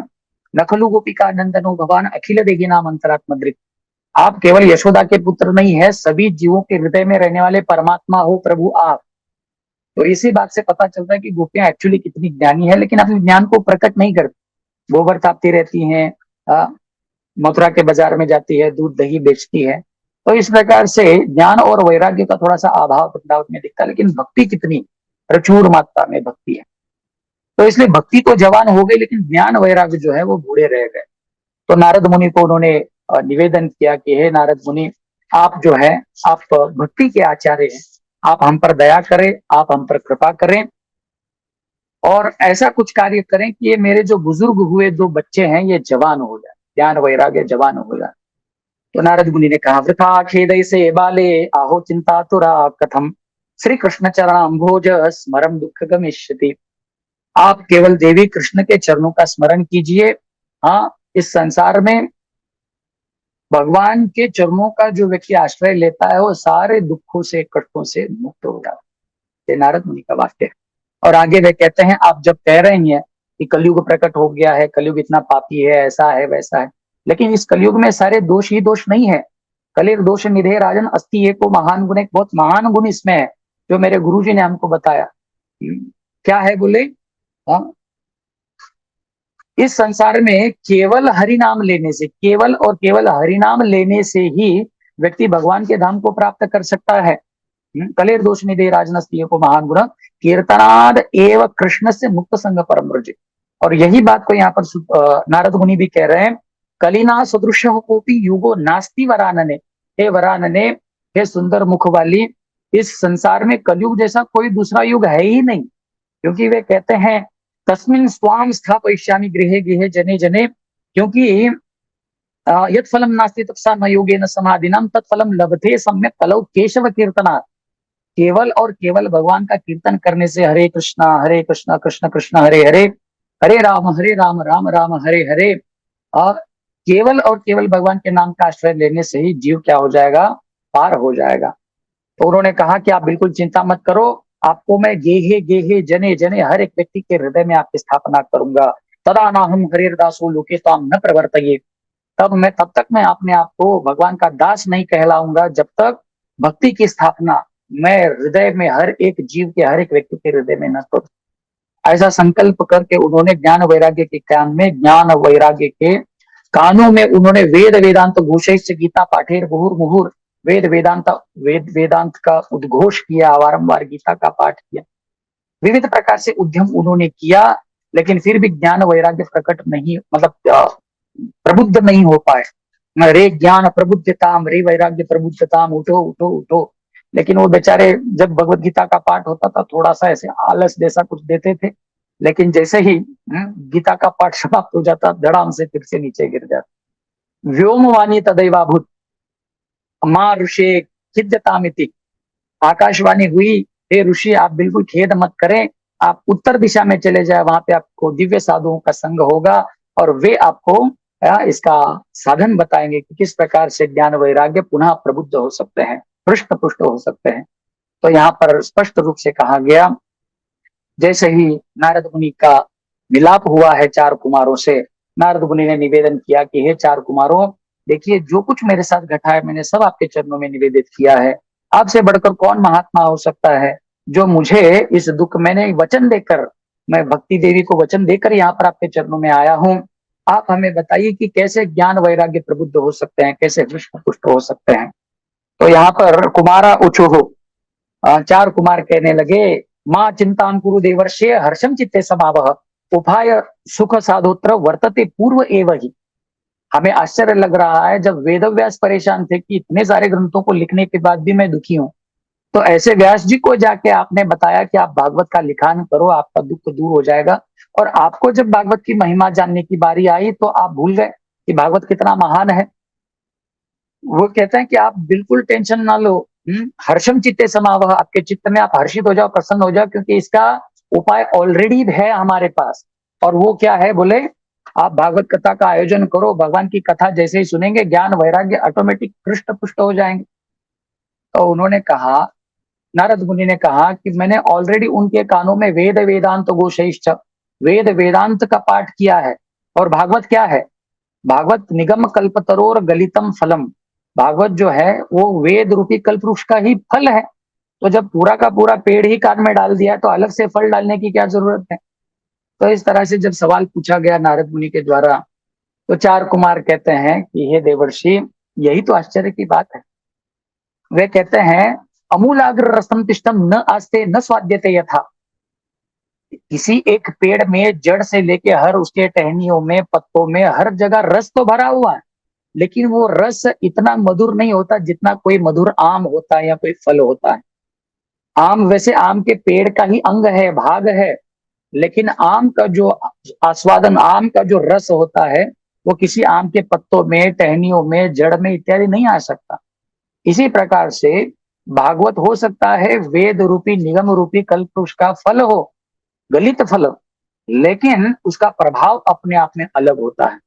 नखलु गोपिका नंदनो भगवान अखिल देगी नाम अंतरात्मद्रित, आप केवल यशोदा के पुत्र नहीं है, सभी जीवों के हृदय में रहने वाले परमात्मा हो प्रभु आप। तो इसी बात से पता चलता है कि गोपियां एक्चुअली कितनी ज्ञानी है, लेकिन अपने ज्ञान को प्रकट नहीं करती, गोबर तापती रहती हैं, मथुरा के बाजार में जाती है, दूध दही बेचती है। तो इस प्रकार से ज्ञान और वैराग्य का थोड़ा सा अभाव वृंदावन में दिखता है, लेकिन भक्ति कितनी प्रचुर मात्रा में भक्ति है। तो इसलिए भक्ति तो जवान हो गई, लेकिन ज्ञान वैराग्य जो है वो बूढ़े रह गए। तो नारद मुनि को उन्होंने निवेदन किया कि हे नारद मुनि, आप जो है आप भक्ति के आचार्य हैं, आप हम पर दया करें, आप हम पर कृपा करें, और ऐसा कुछ कार्य करें कि ये मेरे जो बुजुर्ग हुए 2 बच्चे हैं ये जवान हो जाए, ज्ञान वैराग्य जवान हो जाए। तो नारद मुनि ने कहा, वृथा खेदय से बाले आहो चिंता तुरा कथम, श्री कृष्ण चरणाम्भोज स्मरम दुख गमिष्यति। आप केवल देवी कृष्ण के चरणों का स्मरण कीजिए। हाँ, इस संसार में भगवान के चरणों का जो व्यक्ति आश्रय लेता है वो सारे दुखों से कष्टों से मुक्त हो जाता है। नारद मुनि का वाक्य है। और आगे वे कहते हैं, आप जब कह रहे हैं कि कलयुग प्रकट हो गया है, कलयुग इतना पापी है, ऐसा है वैसा है, लेकिन इस कलयुग में सारे दोष ही दोष नहीं है। कलिर दोष निधे राजन अस्ति एको महान गुण, एक बहुत महान गुण इसमें है जो मेरे गुरुजी ने हमको बताया। क्या है बोले? हाँ, इस संसार में केवल हरि नाम लेने से, केवल और केवल हरि नाम लेने से ही व्यक्ति भगवान के धाम को प्राप्त कर सकता है। कलेर दोष निधे राजनस्तीय को महान गुण, कीर्तनाद एव कृष्ण से मुक्त संग परम ब्रज। और यही बात को यहाँ पर नारद मुनि भी कह रहे हैं, कलिना सदृश कोपी युगो नास्ति वरानने, हे वरानने, हे सुंदर मुख वाली, इस संसार में कलयुग जैसा कोई दूसरा युग है ही नहीं। क्योंकि वे कहते हैं, तस्मिन् स्वाम स्थापयिष्यामि गृहे गृहे जने जने, क्योंकि यत् फलम नास्ति तत्सा न योगेन समाधिनाम तत्फलम लभते सम्यक कलौ केशव कीर्तना। केवल और केवल भगवान का कीर्तन करने से, हरे कृष्णा कृष्ण कृष्ण हरे हरे, हरे राम राम राम हरे हरे, और केवल और केवल भगवान के नाम का आश्रय लेने से ही जीव क्या हो जाएगा, पार हो जाएगा। तो उन्होंने कहा कि आप बिल्कुल चिंता मत करो, आपको मैं गेहे गेहे जने जने हर एक व्यक्ति के हृदय में आपकी स्थापना करूंगा। तदा ना हम हरिर्दासो लोके ताम न प्रवर्तये, तब तक मैं अपने आप को भगवान का दास नहीं कहलाऊंगा जब तक भक्ति की स्थापना मैं हृदय में हर एक जीव के, हर एक व्यक्ति के हृदय में न करूं। ऐसा संकल्प करके उन्होंने ज्ञान वैराग्य के कान में, ज्ञान वैराग्य के कानों में उन्होंने वेद वेदांत घोषैश्च गीता पाठेर मुहुर मुहुर, वेद वेदांत का उद्घोष किया, बारंबार गीता का पाठ किया, विविध प्रकार से उद्यम उन्होंने किया, लेकिन फिर भी ज्ञान वैराग्य प्रकट नहीं, मतलब प्रबुद्ध नहीं हो पाए। रे ज्ञान प्रबुद्धताम, रे वैराग्य प्रबुद्धताम, उठो उठो उठो। लेकिन वो बेचारे जब भगवत गीता का पाठ होता था थोड़ा सा ऐसे आलस जैसा कुछ देते थे, लेकिन जैसे ही गीता का पाठ समाप्त हो जाता धड़ाम से फिर से नीचे गिर जाता। व्योमवाणी तदैवाभूत माँ ऋषि खिद्यतामिति, आकाशवाणी हुई, हे ऋषि आप बिल्कुल खेद मत करें, आप उत्तर दिशा में चले जाए, वहां पे आपको दिव्य साधुओं का संग होगा और वे आपको इसका साधन बताएंगे कि किस प्रकार से ज्ञान वैराग्य पुनः प्रबुद्ध हो सकते हैं, पृष्ठ पुष्ट हो सकते हैं। तो यहाँ पर स्पष्ट रूप से कहा गया, जैसे ही नारद मुनि का मिलाप हुआ है चार कुमारों से, नारद मुनि ने निवेदन किया कि हे चार कुमारों, देखिए जो कुछ मेरे साथ घटा है मैंने सब आपके चरणों में निवेदित किया है। आपसे बढ़कर कौन महात्मा हो सकता है जो मुझे इस दुख, मैंने वचन देकर, मैं भक्ति देवी को वचन देकर यहाँ पर आपके चरणों में आया हूँ, आप हमें बताइए कि कैसे ज्ञान वैराग्य प्रबुद्ध हो सकते हैं, कैसे हृष्ट पुष्ट हो सकते हैं। तो यहाँ पर कुमारा उचुहु, चार कुमार कहने लगे, माँ चिंतां कुरु देवर्षे हर्षम चित्ते समावह, उपाय सुख साधोत्र वर्तते पूर्व एव ही। हमें आश्चर्य लग रहा है जब वेदव्यास परेशान थे कि इतने सारे ग्रंथों को लिखने के बाद भी मैं दुखी हूँ, तो ऐसे व्यास जी को जाके आपने बताया कि आप भागवत का लिखान करो, आपका दुख दूर हो जाएगा। और आपको जब भागवत की महिमा जानने की बारी आई तो आप भूल गए कि भागवत कितना महान है। वो कहते हैं कि आप बिल्कुल टेंशन ना लो, हर्षम चित्ते समावह, आपके चित्त में आप हर्षित हो जाओ, प्रसन्न हो जाओ, क्योंकि इसका उपाय ऑलरेडी है हमारे पास। और वो क्या है, बोले आप भागवत कथा का आयोजन करो, भगवान की कथा जैसे ही सुनेंगे ज्ञान वैराग्य ऑटोमेटिक हृष्ट पुष्ट हो जाएंगे। तो उन्होंने कहा, नारद मुनि ने कहा कि मैंने ऑलरेडी उनके कानों में वेद वेदांत गोशैश्च, वेद वेदांत का पाठ किया है। और भागवत क्या है, भागवत निगम कल्पतरोर गलितम फलम, भागवत जो है वो वेद रूपी कल्प वृक्ष का ही फल है। तो जब पूरा का पूरा पेड़ ही कान में डाल दिया तो अलग से फल डालने की क्या जरूरत है। तो इस तरह से जब सवाल पूछा गया नारद मुनि के द्वारा, तो चार कुमार कहते हैं कि हे देवर्षि, यही तो आश्चर्य की बात है। वे कहते हैं, अमूलाग्र रसम तिष्ठम न आस्ते न स्वाद्यते यथा, किसी एक पेड़ में जड़ से लेके हर उसके टहनियों में, पत्तों में, हर जगह रस तो भरा हुआ है, लेकिन वो रस इतना मधुर नहीं होता जितना कोई मधुर आम होता है या कोई फल होता है। आम वैसे आम के पेड़ का ही अंग है, भाग है, लेकिन आम का जो आस्वादन, आम का जो रस होता है वो किसी आम के पत्तों में, टहनियों में, जड़ में इत्यादि नहीं आ सकता। इसी प्रकार से भागवत हो सकता है वेद रूपी निगम रूपी कल्प वृक्ष का फल हो, गलित फल, लेकिन उसका प्रभाव अपने आप में अलग होता है।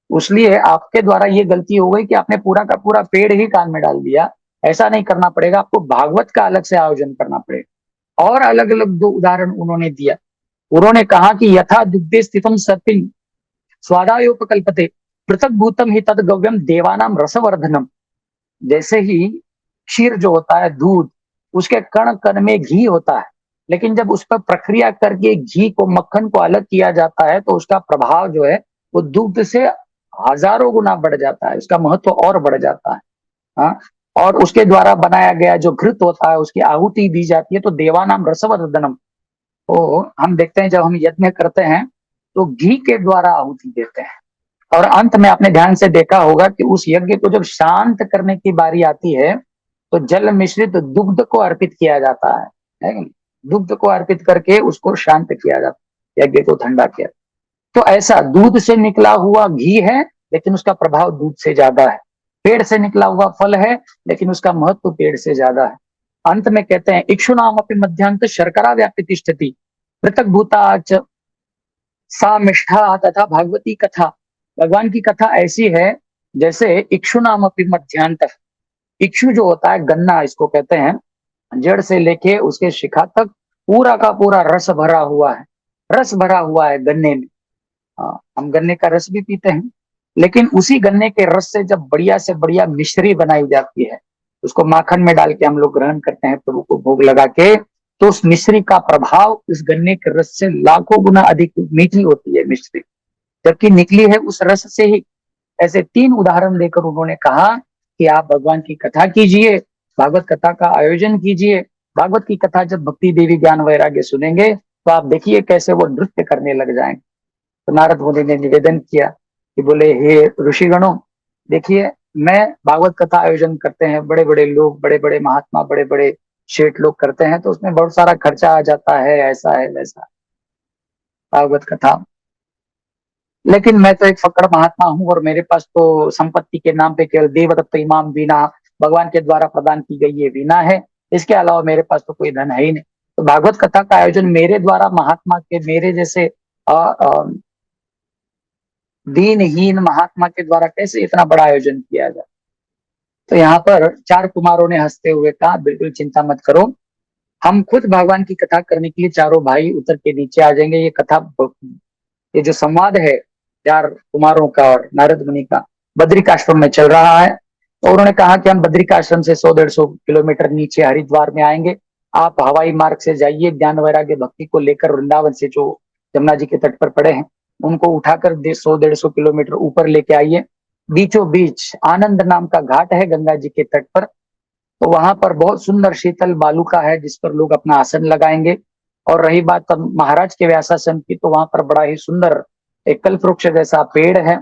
उसलिए आपके द्वारा ये गलती हो गई कि आपने पूरा का पूरा पेड़ ही कान में डाल दिया। ऐसा नहीं करना पड़ेगा, आपको भागवत का अलग से आयोजन करना पड़ेगा। और अलग अलग दो उदाहरण उन्होंने दिया। उन्होंने कहा कि यथा दुग्धे स्थितम सतिम स्वादायोपकल्पते पृथक भूतम ही तद गव्यम देवानाम रसवर्धनम, जैसे ही क्षीर जो होता है, दूध, उसके कण कण में घी होता है, लेकिन जब उस पर प्रक्रिया करके घी को, मक्खन को अलग किया जाता है तो उसका प्रभाव जो है वो दूध से हजारों गुना बढ़ जाता है, उसका महत्व और बढ़ जाता है। हाँ, और उसके द्वारा बनाया गया जो घृत होता है उसकी आहुति दी जाती है, तो देवानाम रसवर्धनम। तो हम देखते हैं जब हम यज्ञ करते हैं तो घी के द्वारा आहुति देते हैं, और अंत में आपने ध्यान से देखा होगा कि उस यज्ञ को जब शांत करने की बारी आती है तो जल मिश्रित दुग्ध को अर्पित किया जाता है कि नहीं? दुग्ध को अर्पित करके उसको शांत किया जाता है, यज्ञ को ठंडा किया। तो ऐसा दूध से निकला हुआ घी है, लेकिन उसका प्रभाव दूध से ज्यादा है। पेड़ से निकला हुआ फल है, लेकिन उसका महत्व पेड़ से ज्यादा है। अंत में कहते हैं, इक्षुनाम अपि मध्यांत शर्करा व्यापी तिष्ठति पृथक भूता सा मिष्ठा तथा भागवती कथा, भगवान की कथा ऐसी है जैसे इक्षु नाम अपनी मध्यांत। इक्षु जो होता है गन्ना इसको कहते हैं, जड़ से लेके उसके शिखा तक पूरा का पूरा रस भरा हुआ है, रस भरा हुआ है गन्ने में। हम गन्ने का रस भी पीते हैं, लेकिन उसी गन्ने के रस से जब बढ़िया से बढ़िया मिश्री बनाई जाती है, उसको माखन में डाल के हम लोग ग्रहण करते हैं प्रभु को भोग लगा के, तो उस मिश्री का प्रभाव इस गन्ने के रस से लाखों गुना अधिक मीठी होती है मिश्री, जबकि निकली है उस रस से ही। ऐसे 3 उदाहरण देकर उन्होंने कहा कि आप भगवान की कथा कीजिए, भागवत कथा का आयोजन कीजिए। भागवत की कथा जब भक्ति देवी ज्ञान वैराग्य सुनेंगे तो आप देखिए कैसे वो नृत्य करने लग जाएंगे। तो नारद मुनि ने निवेदन किया कि बोले हे ऋषिगणों, देखिए मैं भागवत कथा आयोजन करते हैं, बड़े बड़े लोग, बड़े बड़े महात्मा, बड़े बड़े शेठ लोग करते हैं, तो उसमें बहुत सारा खर्चा आ जाता है, ऐसा है वैसा है भागवत कथा। लेकिन मैं तो एक फकड़ महात्मा हूँ और मेरे पास तो संपत्ति के नाम पे केवल देवदत्त इमाम वीणा, भगवान के द्वारा प्रदान की गई ये वीणा है, इसके अलावा मेरे पास तो कोई धन है ही नहीं। तो भागवत कथा का आयोजन मेरे द्वारा, महात्मा के, मेरे जैसे दीनहीन महात्मा के द्वारा कैसे इतना बड़ा आयोजन किया जाए। तो यहाँ पर 4 कुमारों ने हंसते हुए कहा बिल्कुल चिंता मत करो, हम खुद भगवान की कथा करने के लिए चारों भाई उतर के नीचे आ जाएंगे। ये कथा, ये जो संवाद है 4 कुमारों का और नारद मुनि का, बद्रिकाश्रम में चल रहा है। तो उन्होंने कहा कि हम बद्रिकाश्रम से 100-150 किलोमीटर नीचे हरिद्वार में आएंगे, आप हवाई मार्ग से जाइए, ज्ञान वैराग्य भक्ति को लेकर वृंदावन से जो यमुना जी के तट पर पड़े हैं उनको उठाकर 100-150 किलोमीटर ऊपर लेके आइए। बीचों बीच आनंद नाम का घाट है गंगा जी के तट पर, तो वहां पर बहुत सुंदर शीतल बालुका है जिस पर लोग अपना आसन लगाएंगे। और रही बात महाराज के व्यासासन की, तो वहां पर बड़ा ही सुंदर एक कल्प वृक्ष जैसा पेड़ है,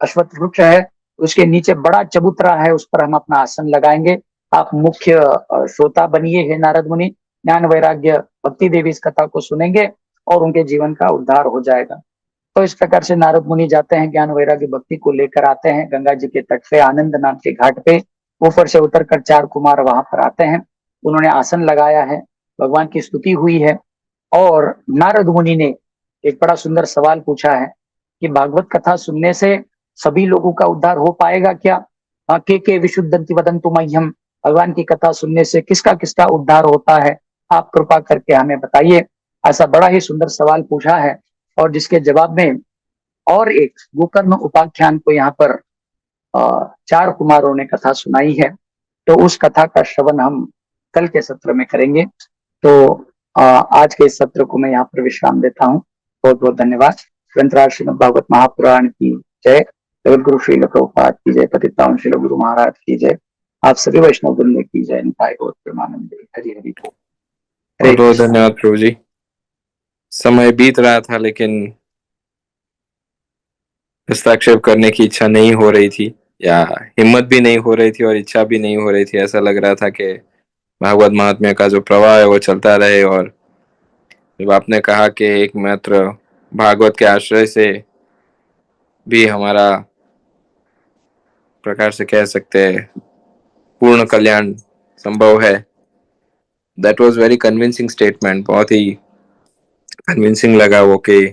अश्वत्थ वृक्ष है, उसके नीचे बड़ा चबूतरा है, उस पर हम अपना आसन लगाएंगे। आप मुख्य श्रोता बनिए हे नारद मुनि, ज्ञान वैराग्य भक्ति देवी इस कथा को सुनेंगे और उनके जीवन का उद्धार हो जाएगा। तो इस प्रकार से नारद मुनि जाते हैं, ज्ञान वैराग्य भक्ति को लेकर आते हैं गंगा जी के तट पे, आनंद नाम के घाट पे। ऊपर से उतरकर 4 कुमार वहां पर आते हैं, उन्होंने आसन लगाया है, भगवान की स्तुति हुई है। और नारद मुनि ने एक बड़ा सुंदर सवाल पूछा है कि भागवत कथा सुनने से सभी लोगों का उद्धार हो पाएगा क्या? के विशुद्धंति वदन्तु मह्यम, भगवान की कथा सुनने से किसका किसका उद्धार होता है, आप कृपा करके हमें बताइए। ऐसा बड़ा ही सुंदर सवाल पूछा है, और जिसके जवाब में और एक गोकर्ण उपाख्यान को यहाँ पर 4 कुमारों ने कथा सुनाई है। तो उस कथा का श्रवण हम कल के सत्र में करेंगे। तो आज के इस सत्र को मैं यहाँ पर विश्राम देता हूँ। बहुत बहुत धन्यवाद। ग्रंथराज श्रीमद् भागवत महापुराण की जय, जगत गुरु श्रील प्रभुपाद की जय, पतिताओं श्रील गुरु महाराज की जय, आप सभी वैष्णव वृंद की जय। निताय गौर प्रेमानंद। हरि हरि बोल। बहुत बहुत धन्यवाद प्रभु जी। समय बीत रहा था लेकिन हस्ताक्षेप करने की इच्छा नहीं हो रही थी, या हिम्मत भी नहीं हो रही थी और इच्छा भी नहीं हो रही थी। ऐसा लग रहा था कि भागवत महात्म्य का जो प्रवाह है वो चलता रहे। और जब आपने कहा कि एक मात्र भागवत के आश्रय से भी हमारा प्रकार से कह सकते हैं पूर्ण कल्याण संभव है, that was very convincing statement. बहुत ही कन्विंसिंग लगा वो कि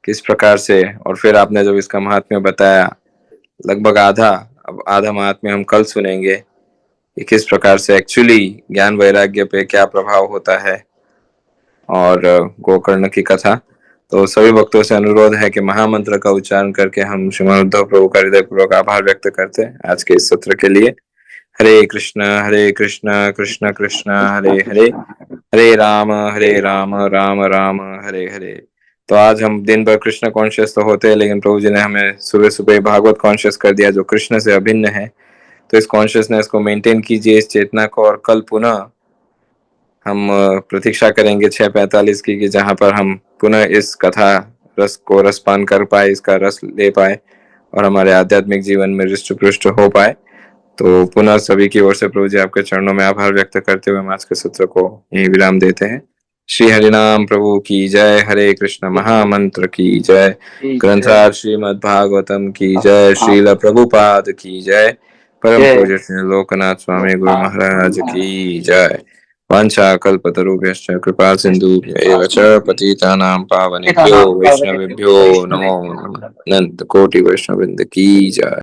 किस प्रकार से। और फिर आपने जब इसका महात्म्य बताया, लगभग आधा महात्म्य हम कल सुनेंगे कि किस प्रकार से एक्चुअली ज्ञान वैराग्य पे क्या प्रभाव होता है, और गोकर्ण की कथा। तो सभी भक्तों से अनुरोध है कि महामंत्र का उच्चारण करके हम श्रीमद् उद्धव प्रभु का हृदयपूर्वक आभार व्यक्त करते हैं आज के इस सत्र के लिए। हरे कृष्ण कृष्ण कृष्ण हरे हरे, हरे राम राम राम हरे हरे। तो आज हम दिन भर कृष्ण कॉन्शियस तो होते हैं, लेकिन प्रभु जी ने हमें सुबह सुबह भागवत कॉन्शियस कर दिया, जो कृष्ण से अभिन्न है। तो इस कॉन्शियसनेस को मेंटेन कीजिए, इस चेतना को। और कल पुनः हम प्रतीक्षा करेंगे 6:45 की, कि जहां पर हम पुनः इस कथा रस को रसपान कर पाए, इसका रस ले पाए और हमारे आध्यात्मिक जीवन में हृष्ट पुष्ट हो पाए। तो पुनः सभी की ओर से प्रभु जी आपके चरणों में आभार व्यक्त करते हुए हम आज के सत्र को यही विराम देते हैं। श्री हरिनाम प्रभु की जय, हरे कृष्ण महामंत्र की जय, ग्रंथराज श्रीमद् भागवतम की जय, श्रील प्रभुपाद की जय, परम पूज्य श्री लोकनाथ स्वामी गुरु महाराज की जय। वाञ्छाकल्पतरुभ्यश्च कृपा सिन्धुभ्यैव च पतितानां पावनेभ्यो वैष्णवेभ्यो नमो नमः। अनंत कोटि वैष्णव वृंद की जय।